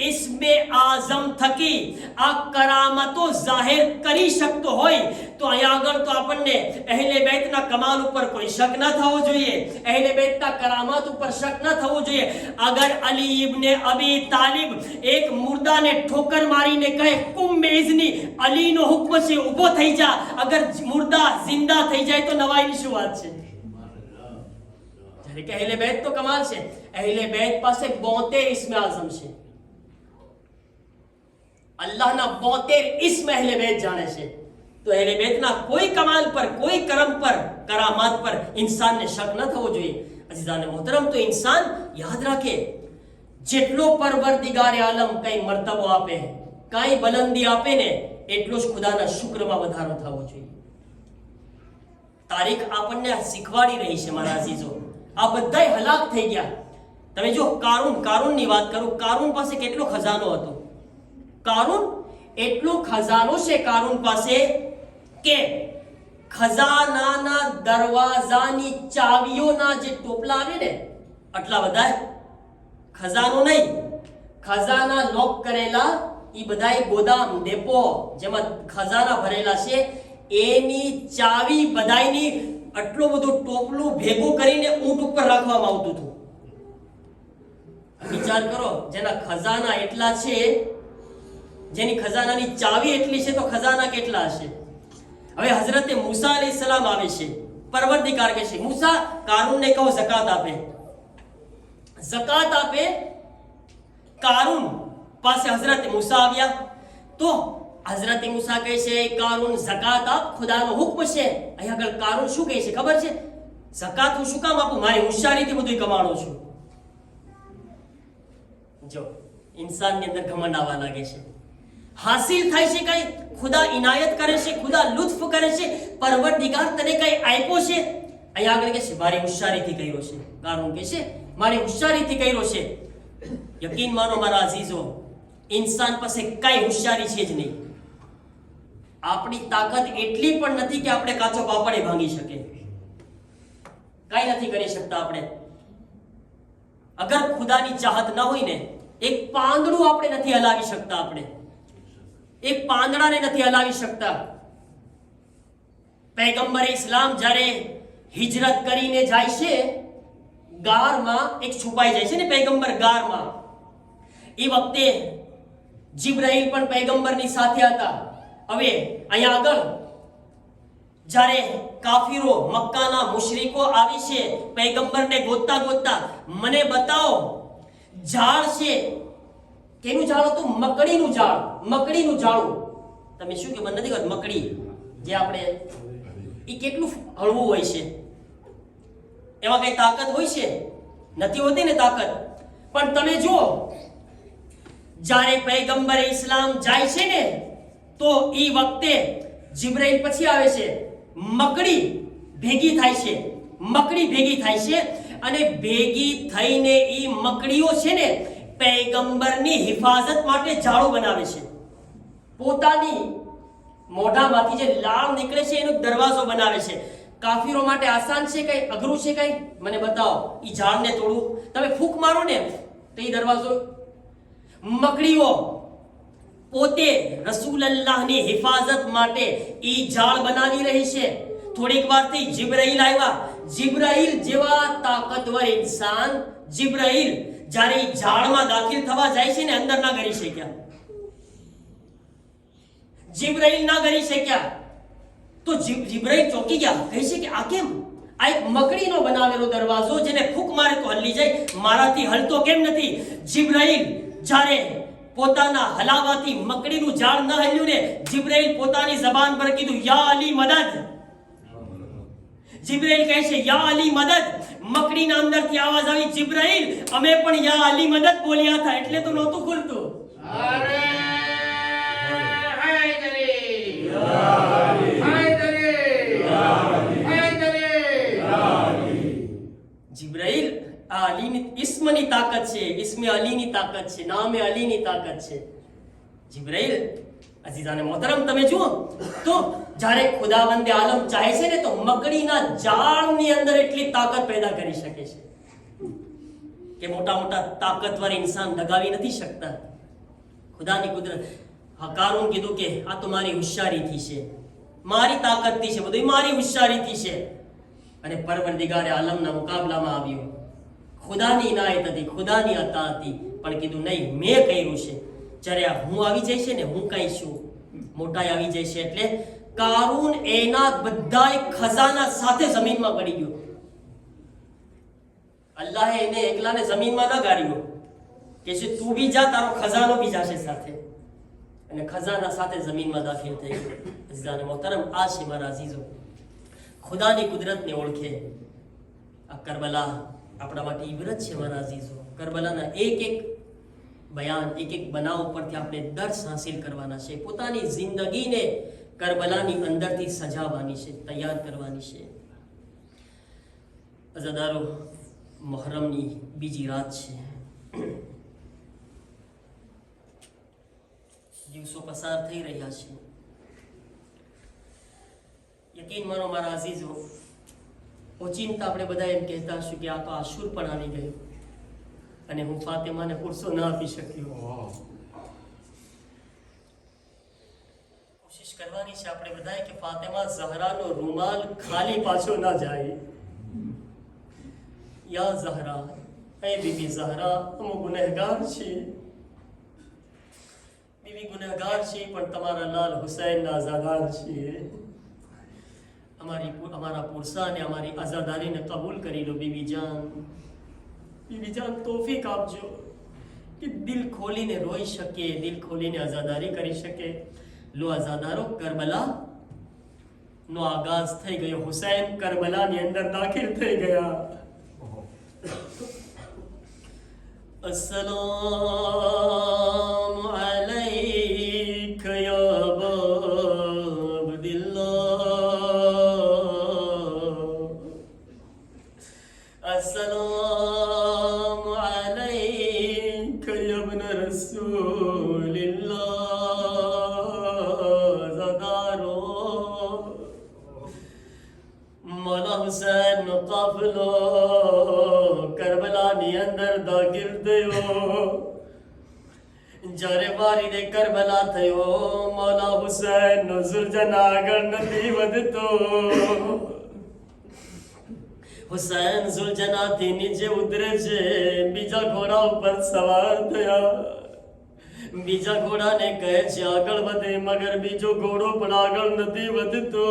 ઇસ્મે આઝમ થકી આ કરામતો જાહેર કરી શકતો હોય તો અહીંયા આગળ તો આપણને અહેલે બેતના કમાલ ઉપર કોઈ શક ન થવો જોઈએ. અહેલે બેતના કરામત ઉપર શક ન થવો જોઈએ. અગર અલી ઇબ્ને અબી તાલિબ એક મુર્દાને ઠોકર મારીને કહે કુમ બેઇઝની, અલીનો હુક્મ છે ઊભો થઈ જા, અગર મુર્દા જિંદા થઈ જાય તો નવાઈની શું વાત છે? કે અહેલે બેત તો કમાલ છે. અહેલે બેત પાસે 72 ઇસ્મે આઝમ છે. અલ્લાહના 72 ઇસ્મ અહેલે બેત જાણે છે. તો અહેલે બેતના કોઈ કમાલ પર, કોઈ કરમ પર, કરામાત પર ઇન્સાનને શક ન થવો જોઈએ. અઝીઝાને મોહતરમ, તો ઇન્સાન યાદ રાખે જેટલો પરવરદિગારે આલમ કઈ મર્તબો આપે, કઈ બલંદી આપે ને, એટલો જ ખુદાના શુક્રમાં વધારો થવો જોઈએ. તારીખ આપણને શીખવાડી રહી છે મારા અઝીઝો. આ બધાય હલાક થઈ ગયા. તમે જો કારૂનની વાત કરું, કારૂન પાસે કેટલો ખજાનો હતો. કારૂન એટલો ખજાનો છે કારૂન પાસે કે ખજાનાના દરવાજાની ચાવીઓના જે ટોપલા આવે ને, આટલા બધા ખજાનો નહીં, ખજાના લોક કરેલા એ બધાય ગોદામ ડેપો જેમાં ખજાના ભરેલા છે, એની ચાવી બધાયની આટલું બધું ટોપલું ભેગું કરીને ઊંટ ઉપર રાખવામાં આવતું હતું. વિચાર કરો, જેના ખજાના એટલા છે, જેની ખજાનાની ચાવી એટલી છે, તો ખજાના કેટલા હશે? હવે હઝરતે મૂસા અલૈહિસ્સલામ આવે છે. પરવરદિગાર કહે છે મૂસા, કારૂનને કહો ઝકાત આપે. ઝકાત આપે. કારૂન પાસે હઝરતે મૂસા આવ્યા તો હઝરતે મૂસા કહે છે કારૂન ઝકાત આપ, ખુદાનો હુક્મ છે. અહીં આગળ કારૂન શું કહે છે ખબર છે? ઝકાત હું શું કામ આપું? મારી હોશિયારીથી બધું કમાણું છું. જો ઇન્સાનની અંદર ઘમંડ આવવા લાગે છે. હાસિલ થાય છે કઈ, ખુદા ઇનાયત કરે છે, ખુદા લુત્ફ કરે છે, પરવરદિગાર તને કઈ આપ્યો છે. અહીંયા આગળ કે છે મારી હોશિયારીથી કર્યો છે. કારણ કે છે મારી હોશિયારીથી કર્યો છે. યકીન માનો મારા અઝીઝો, ઇન્સાન પાસે કઈ હોશિયારી છે જ નહીં. આપણી તાકાત એટલી પણ નથી કે આપણે કાચો પાપડ ભાંગી શકે. કઈ નથી કરી શકતા આપણે. અગર ખુદાની ચાહત ના હોય ને, એક પાંદડું આપણે નથી હલાવી શકતા. આપણે એક પાંદડાને નથી હલાવી શકતા. પૈગંબરે ઇસ્લામ જ્યારે હિજરત કરીને જાય છે, ગારમાં એક છુપાઈ જાય છે ને પૈગંબર ગારમાં. એ વખતે જિબ્રાઈલ પણ પૈગંબરની સાથે હતા. હવે અહીંયા આગળ જ્યારે કાફીરો મક્કાના મુશરિકો આવી છે પૈગંબરને ગોતતા ગોતતા, મને બતાવો ઝાડ છે. કેનું ઝાડ હતું? મકડીનું ઝાડ. મકડીનું ઝાડું. તમે શું કે મને નથી ખબર. મકડી જે આપણે એ કેટલું હળવું હોય છે. એમાં કઈ તાકાત હોય છે? નથી હોતી ને તાકાત. પણ તમે જુઓ, જ્યારે પૈગંબરે ઇસ્લામ જાય છે ને, તો એ વખતે જિબ્રાઈલ પછી આવે છે. મકડી ભેગી થાય છે. મકડી ભેગી થાય છે અને ભેગી થઈને એ મકડીઓ છે ને પૈગંબરની હિફાજત માટે જાળો બનાવે છે. પોતાની મોઢામાંથી જે લાળ નીકળે છે એનો દરવાજો બનાવે છે. કાફીરો માટે આસાન છે કઈ? અઘરું છે કઈ? મને બતાવો. એ ઝાડને તોડવું, તમે ફૂંક મારો ને તો એ દરવાજો. મકડીઓ પોતે રસૂલલ્લાહની હિફાજત માટે ઈ ઝાડ બનાવી રહી છે. થોડીક વારથી જિબ્રાઈલ આવ્યા. જિબ્રાઈલ જેવા તાકાતવર ઇન્સાન, જિબ્રાઈલ જ્યારે ઈ ઝાડમાં દાખલ થવા જાય છે ને, અંદર ના કરી શક્યા. જિબ્રાઈલ ના કરી શક્યા. તો જિબ્રાઈલ ચોંકી ગયા. કહે છે કે આ કેમ? આ એક મકડીનો બનાવેલો દરવાજો, જેને ફૂંક મારે તો હલી જાય, મારાથી હલતો કેમ નથી? જિબ્રાઈલ જ્યારે પોતાના હલાવાથી મકડીનું ઝાડ ન હલ્યું ને, જિબ્રાઈલ પોતાની જબાન પર કીધું યા અલી મદદ. જિબ્રાઈલ કહે છે યા અલી મદદ. મકડીના અંદરથી આવાજ આવી, જિબ્રાઈલ અમે પણ યા અલી મદદ બોલ્યા હતા એટલે તો નહોતું ખુલતું. અરે હાયદરી હાયદરી હાયદરી. જિબ્રાઈલ આ અલીની ઇસ્મની તાકાત છે. ઇસ્મે અલીની તાકાત છે. નામે અલીની તાકાત છે. જિબ્રાઈલ અઝીઝાને મોહતરમ, તમે જુઓ તો જ્યારે ખુદાવંદે આલમ ચાહે છે ને, તો મકડીના ઝાડની અંદર એટલી તાકાત પેદા કરી શકે છે કે મોટા મોટા તાકાતવર ઇન્સાન દગાવી નથી શકતા. ખુદાની કુદરત. હકારું કીધું કે આ તો મારી હોશિયારીથી છે, મારી તાકાતથી છે, બધું મારી હોશિયારીથી છે. અને પરવરદિગારે આલમના મુકાબલામાં આવ્યો. ખુદાની ઇનાયત હતી, ખુદાની અતા હતી. પણ કીધું નહીં, મેં કર્યું છે. જ્યારે હું આવી જાય છે ને, હું કઈ છું, મોટાઈ આવી જાય છે એટલે કારૂન એના બધાય ખજાના સાથે જમીનમાં પડી ગયો. અલ્લાહે એને એકલાને જમીનમાં ન ગાળ્યો કે છે તું બી જા, તારો ખજાનો બી જાશે સાથે. અને ખજાના સાથે જમીનમાં દાખલ થઈ ગયો. અઝીઝાને મોહતરમ, આ છે મારા અઝીઝો ખુદાની કુદરતને ઓળખે. આ કરબલા આપણા માટે ઇબરત છે મારા અઝીઝો. કરબલાના એક એક બયાન, એક એક બનાવ પરથી આપણે દર્શ હાસિલ કરવાના છે. પોતાની જિંદગીને કરબલાની અંદરથી સજાવવાની છે, તૈયાર કરવાની છે. અઝાદારો, મુહર્રમની બીજી રાત છે. દિવસો પસાર થઈ રહ્યા છે. યકીન માનો મારા અઝીઝો, ઓચિંતા આપણે બધા એમ કહેતા હશું કે આ તો આશુર પણ આવી ગયું અને હું ફાતિમાને પુરસો ના આપી શક્યો. કોશિશ કરવાની છે આપણે બધાએ કે ફાતિમા ઝહરાનો રૂમાલ ખાલી પાછો ના જાય. યા ઝહરા, એ બીબી ઝહરા, અમે ગુનેહગાર છીએ. બીબી ગુનેહગાર છીએ, પણ તમારા લાલ હુસૈનના આઝાદાર છીએ. અમારા પુરસા ને અમારી આઝાદારીને કબૂલ કરી લો બીબી જાન. બીબી જાન, તોફીક આપજો કે દિલ ખોલીને રોઈ શકે, દિલ ખોલીને આઝાદારી કરી શકે. લો આઝાદારો, કરબલા નો આગાઝ થઈ ગયો. હુસૈન કરબલાની અંદર દાખલ થઈ ગયા. અસ્સલામુ અલૈકા યા અબા અબ્દિલ્લાહ, અસ્સલામુ અલૈકા યા ઇબ્ન રસૂલિલ્લાહ. ઝાદારો મૌલા હુસૈન નો કાફલો કરબલાની અંદર દાખલ થયો. જ્યારે વારીદે કરબલા થયો, મૌલા હુસૈન નો સુરજન આગળ નથી વધતો. હુસૈન સુરજનાથી નીચે ઉતરે છે. બીજા ઘોડા ઉપર સવાર થયા. બીજા ઘોડાને કહે છે આગળ વધે, મગર બીજો ઘોડો પણ આગળ નથી વધતો.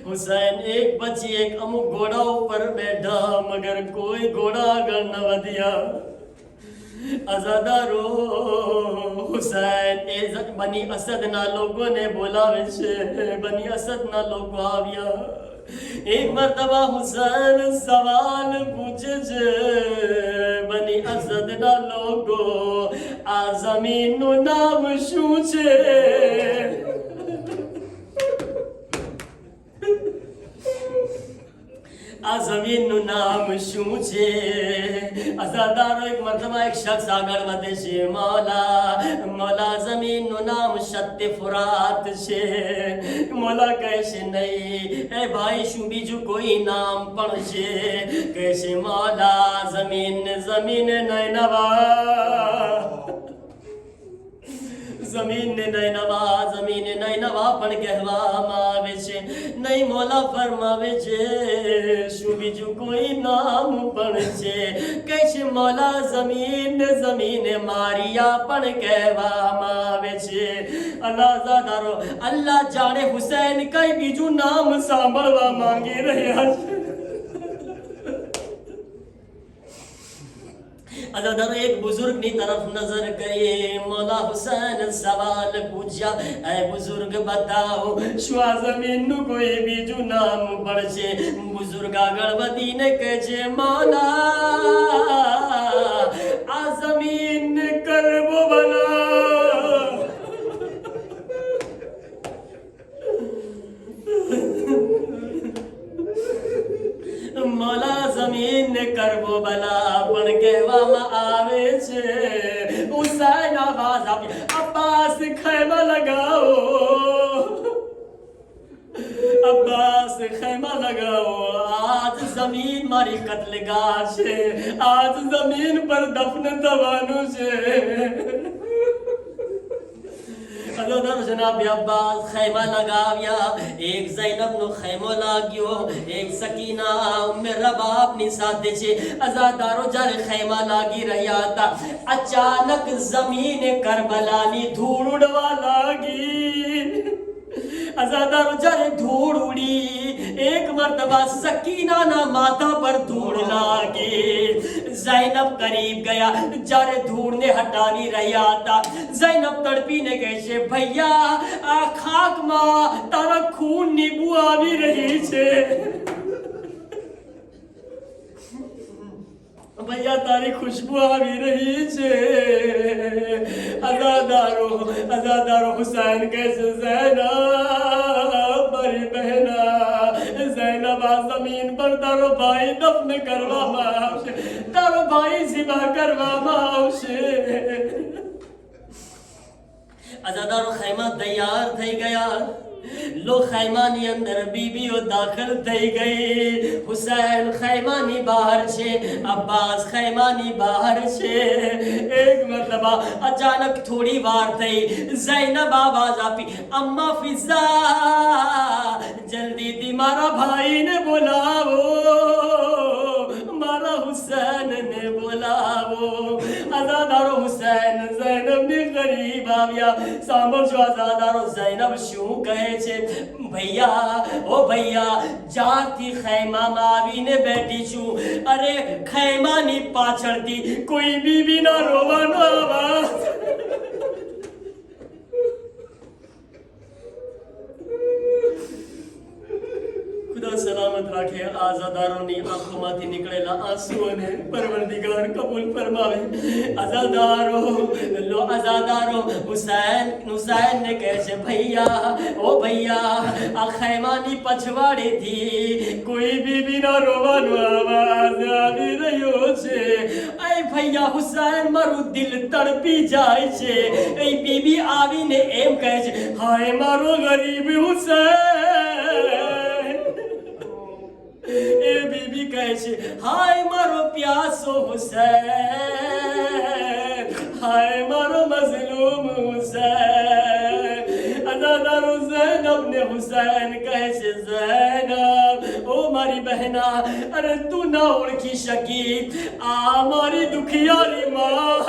હુસૈન એક પછી એક અમુક ઘોડા ઉપર બેઠા, મગર કોઈ ઘોડા આગળ ન વધ્યા. અઝાદારો હુસૈન એ બની અસદના લોકોને બોલાવે છે. બની અસદના લોકો આવ્યા. એક મરતબા હુસૈન સવાલ પૂછે છે, બની અસદના લોકો, આ જમીનનું નામ શું છે? આ જમીનનું નામ શું છે? અઝાદારો એક મરતબા એક શખ્સ આગળ વધે છે. મૌલા જમીનનું નામ સત્ય ફુરાત છે. મૌલા કહે છે નહીં. એ ભાઈ શું બીજું કોઈ નામ પણ છે? કહે છે મૌલા જમીન નૈનવા. જમીનને નૈનવા પણ કહેવામાં આવે છે. નહીં, મૌલા ફરમાવે છે શું બીજું કોઈ નામ પણ છે? કહે છે મૌલા જમીન મારિયા પણ કહેવામાં આવે છે. અલ્લાહદારો, અલ્લાહ જાણે હુસૈન કઈ બીજું નામ સાંભળવા માંગી રહ્યા છે. અઝાદારો એક બુઝુર્ગની તરફ નજર કરીએ. મૌલા હુસૈન સવાલ પૂછ્યા, એ બુઝુર્ગ બતાવો, શું આ જમીનનું કોઈ બીજું નામ પણ છે? બુઝુર્ગ આગળ વધીને કહે છે મૌલા, આ જમીન કરબો બના. મૌલા જમીન કરબો બલા પણ કહેવામાં આવે છે. હુસૈન આવાજ આપી, અબ્બાસ ખૈમા લગાવો, અબ્બાસ ખૈમા લગાવો. આજ જમીન મારી કત્લગાહ છે. આજ જમીન પર દફન થવાનું છે. જનાબ અબ્બાસ ખૈમા લગાવ્યા. એક ઝૈનબનો ખૈમો લાગ્યો, એક સકીના ઉમ્મે રબાબની સાથે છે. અઝાદારો જ્યારે ખૈમા લાગી રહ્યા હતા, અચાનક જમીન કરબલાની ધૂળ ઉડવા લાગી. અઝાદારો જ્યારે ધૂળ ઉડી, એક મરતબા સકીનાના માથા પર ધૂળ લાગી. ઝૈનબ કરીબ ગયા. જ્યારે ધૂળને હટાવી રહ્યા હતા, ઝૈનબ તડપીને કહે છે, ભૈયા આ ખાકમાં તારા ખૂનની બુ આવી રહી છે. ભૈયા તારી ખુશ્બુ આવી રહી છે. અઝાદારો હુસૈન કહે છે, ઝૈનબ મારી બહેના, ઝૈનબ આ જમીન પર તારો ભાઈ દફન કરવામાં આવશે, તારો ભાઈ ઝિબા કરવામાં આવશે. અઝાદારો ખૈમા તૈયાર થઈ ગયા. લો ખૈમાની અંદર બીબીઓ દાખલ થઈ ગઈ. હુસૈન ખૈમાની બહાર છે, અબ્બાસ ખૈમાની બહાર છે. એક મરતબા અચાનક થોડી વાર થઈ, ઝૈનબ આવાજ આપી, અમ્મા ફિઝા, જલ્દીથી મારા ભાઈને બોલાવો, મારા હુસૈનને બોલાવો. અઝાદારો હુસૈન ઝૈનબની કરીબ આવ્યા. સાંભળજો અઝાદારો, ઝૈનબ શું કહે છે? ભૈયા, ઓ ભૈયા, જ્યારથી ખૈમામાં આવીને બેઠી છું, અરે ખૈમાની પાછળથી કોઈ બીબીના રોવાનો અવાજ. સલામત રાખે. આઝાદારોની આંખોમાંથી નીકળેલા આંસુઓને પરવરદિગાર કબૂલ ફરમાવે. આઝાદારો હુસૈન ને કહે છે, ભૈયા ઓ ભૈયા, આ ખૈમાની પછવાડેથી કોઈ બીબીના રોવાનો અવાજ આવી રહ્યો છે. એ ભૈયા હુસૈન, મારું દિલ તડપી જાય છે. એ બીબી આવીને એમ કહે છે, હાય મારો ગરીબ હુસૈન. એ બીબી કહે છે, હાય મારો પ્યાસો હુસૈન, હાય મારો મઝલૂમ હુસૈન. અઝાદારો ઝૈનબ ને હુસૈન કહે છે, ઝૈનબ ઓ મારી બહેના, અરે તું ના ઓળખી શકી, આ મારી દુખિયારી માં.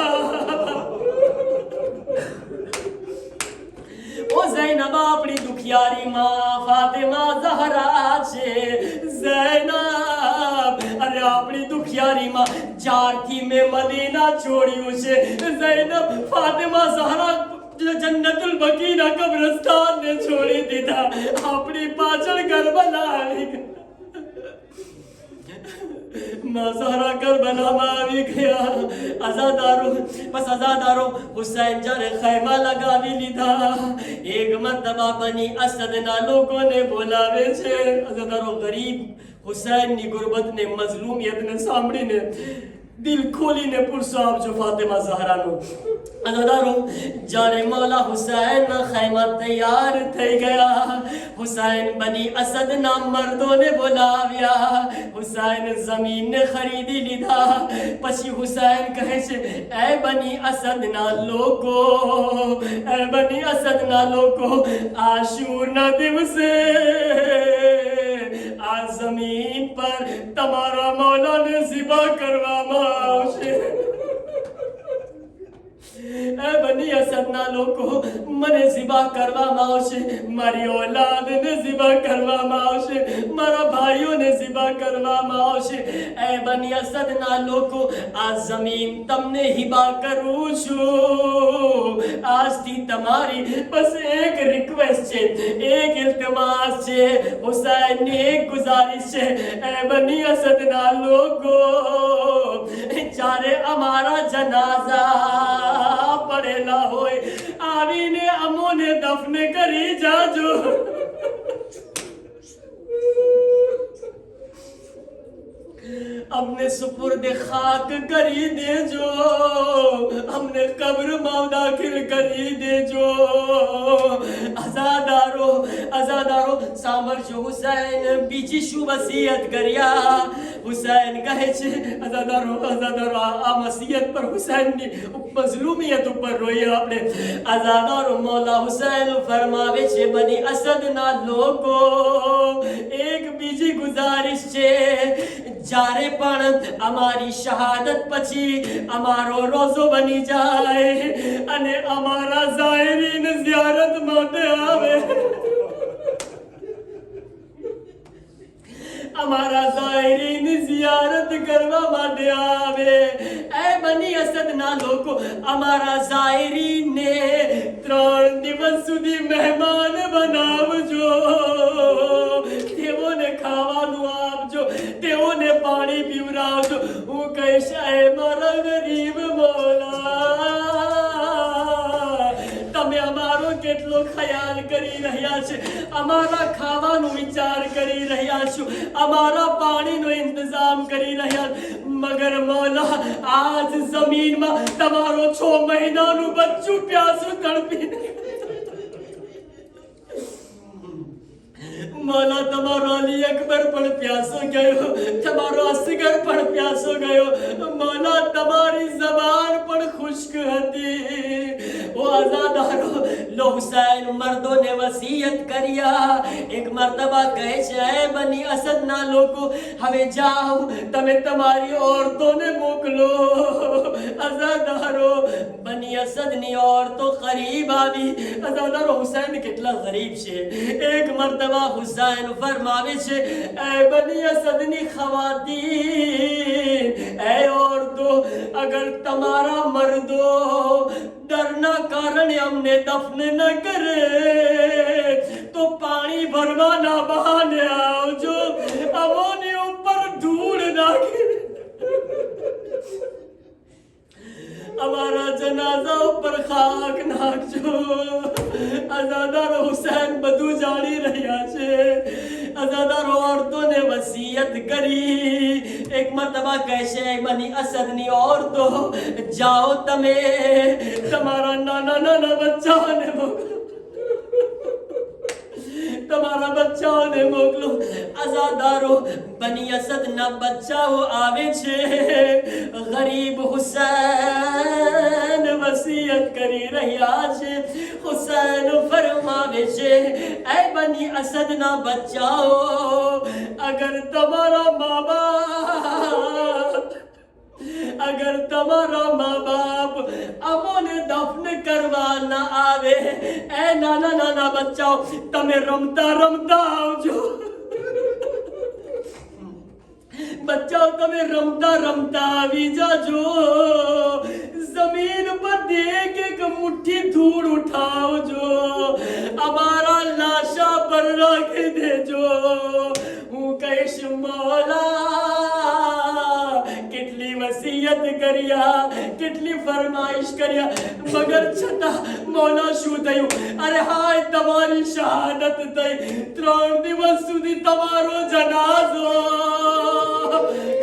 ઓ ઝૈનબ, આપણી દુખિયારી માં ફાતિમા ઝહરા છે. ઝૈનબ, અરે આપણી દુખિયારી માં જ્યારથી મેં મદીના છોડ્યું છે, ઝૈનબ ફાતિમા ઝહરા જન્નતુલ બકીના કબ્રસ્તાન ને છોડી દીધા. આપણી પાછળ કરબલા આવી ગઈ. ઝહરા કરબલામાં આવી ગયા. અઝાદારો હુસૈન જ્યારે ખૈમા લગાવી લીધા, એક મરતબા બની અસદના લોકોને બોલાવે છે. અઝાદારો ગરીબ હુસૈનની ગુરબતને, મઝલૂમિયતને સાંભળીને દિલ ખોલીને પુરસો આપજો ફાતિમા ઝહરાનો. અઝાદારો જ્યારે મૌલા હુસૈનના ખૈમા તૈયાર થઈ ગયા, હુસૈન બની અસદના મર્દોને બોલાવ્યા. હુસૈન જમીનને ખરીદી લીધા. પછી હુસૈન કહે છે, એ બની અસદના લોકો, એ બની અસદના લોકો, આશુરના દિવસે આ જમીન પર તમારા મૌલાને ઝિબા કરવામાં આવશે. એ બની અસદના લોકો, મને ઝિબા કરવામાં આવશે, મારી ઔલાદને ઝિબા કરવામાં આવશે, મારા ભાઈઓને ઝિબા કરવામાં આવશે. એ બની અસદના લોકો, આ જમીન તમને હિબા કરું છું. આજથી તમારી બસ એક રિક્વેસ્ટ છે, એક ઇલ્તિમાસ છે, હુસૈનની એક ગુજારિશ છે. એ બની અસદના લોકો, જ્યારે અમારા જનાઝા પડેલા હોય, આવીને અમોને દફન કરી જાજો. અમને સુપુર્દ ખાક કરી દેજો, અમને કબ્રમાં દાખિલ કરી દેજો. અઝાદારો સાંભળજો, હુસૈન બીજી શું વસિયત કર્યા. હુસૈન કહે છે, અઝાદારો આ વસિયત પર હુસૈનની મઝલૂમિયત ઉપર રોઈએ આપણે. અઝાદારો મૌલા હુસૈન ફરમાવે છે, બની અસદના લોકો, એક બીજી ગુજારિશ છે. જ્યારે પણ અમારી શહાદત પછી અમારો રોઝો બની જાય અને અમારા ઝાયરીન ઝિયારત માટે આવે, અમારા ઝાયરીન ઝિયારત કરવા માટે આવે, એ બની અસદના લોકો, અમારા ઝાયરીને 3 દિવસ સુધી મહેમાન બનાવજો. તેઓને ખાવાનું આપજો, તેઓને પાણી પીવડાવજો. હું કહીશ, એ મારા ગરીબ મૌલા, તમે અમારો કેટલો ખ્યાલ કરી રહ્યા છે, અમારા ખાવાનો વિચાર કરી રહ્યા છો, અમારા પાણીનો ઇંતજામ કરી રહ્યા, મગર મૌલા આજ જમીનમાં તમારો 6 મહિનાનું બચ્ચું પ્યાસું તડપીને, મૌલા તમારો અલી અકબર પણ પ્યાસો ગયો, તમારો અસગર પણ પ્યાસો ગયો, મૌલા તમારી જબાન પણ ખુશ્ક હતી. ઓ આઝાદારો, લો હુસૈન મર્દોને વસીયત કર્યા. એક મર્તબા કહે છે, એ બની અસદના લોકો, હવે જાઓ, તમે તમારી औरतोને મોકલો. આઝાદારો બની અસદની औरतो કરીબ આવી. આઝાદારો હુસૈન કેટલા ગરીબ છે. એક મર્તબા હુસૈન ફરમાવે છે, એ બની અસદની ખવાતીન, એ औरतो, અગર તમારા મર્દો ડરના કારણે અમને દફન ન કરે તો પાણી ભરવાના બહાને આવજો, ખાક નાખજો. અઝાદારો હુસૈન બધું જાણી રહ્યા છે. અઝાદારો ઓરતોને વસિયત કરી. એક મરતબા કહેશે બની અસદની ઓરતો, જાઓ તમે તમારા નાના નાના બચ્ચાઓને મોકલો, તમારા બચ્ચાઓને મોકલો. અઝાદારો બની અસદના બચ્ચાઓ આવે છે. ગરીબ હુસૈન વસિયત કરી રહ્યા છે. હુસૈન ફરમાવે છે, એ બની અસદના બચ્ચાઓ, અગર તમારા મા બાપ અમોને દફન કરવા ના આવે, એ નાના નાના બચ્ચાઓ તમે રમતા રમતા આવજો. બચ્ચાઓ તમે રમતા રમતા આવી જાજો. જમીન પર એક એક મુઠ્ઠી ધૂળ ઉઠાવજો. અમારા લાશા પર રાખી દેજો. હું કહીશ મોલા કેટલી વસિયત કર્યા, કેટલી ફરમાઈશ કર્યા, મગર છતાં મોલા શું થયું? અરે હાય તમારી શહાદત થઈ. 3 દિવસ સુધી તમારો જનાઝો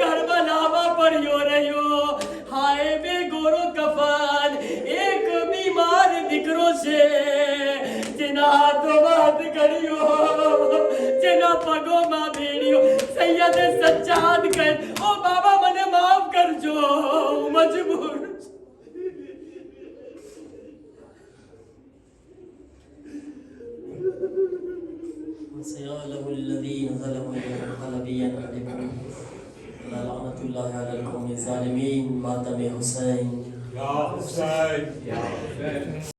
કરબલામાં પડ્યો રહ્યો. હાય બે ગોરો કફન, એક બીમાર દીકરો છે જેના હાથોમાં હાથ કર્યો, જેના પગોમાં બેડ્યો. સૈયદે સજ્જાદ કહે, ઓ બાબા મને માફ કરજો, હું મજબૂર છું. سيعلم الذين ظلموا ينقلب ينقلبون لعنة الله على القوم الظالمين. ماتم حسین Ya Hüseyin. Ya Hüseyin.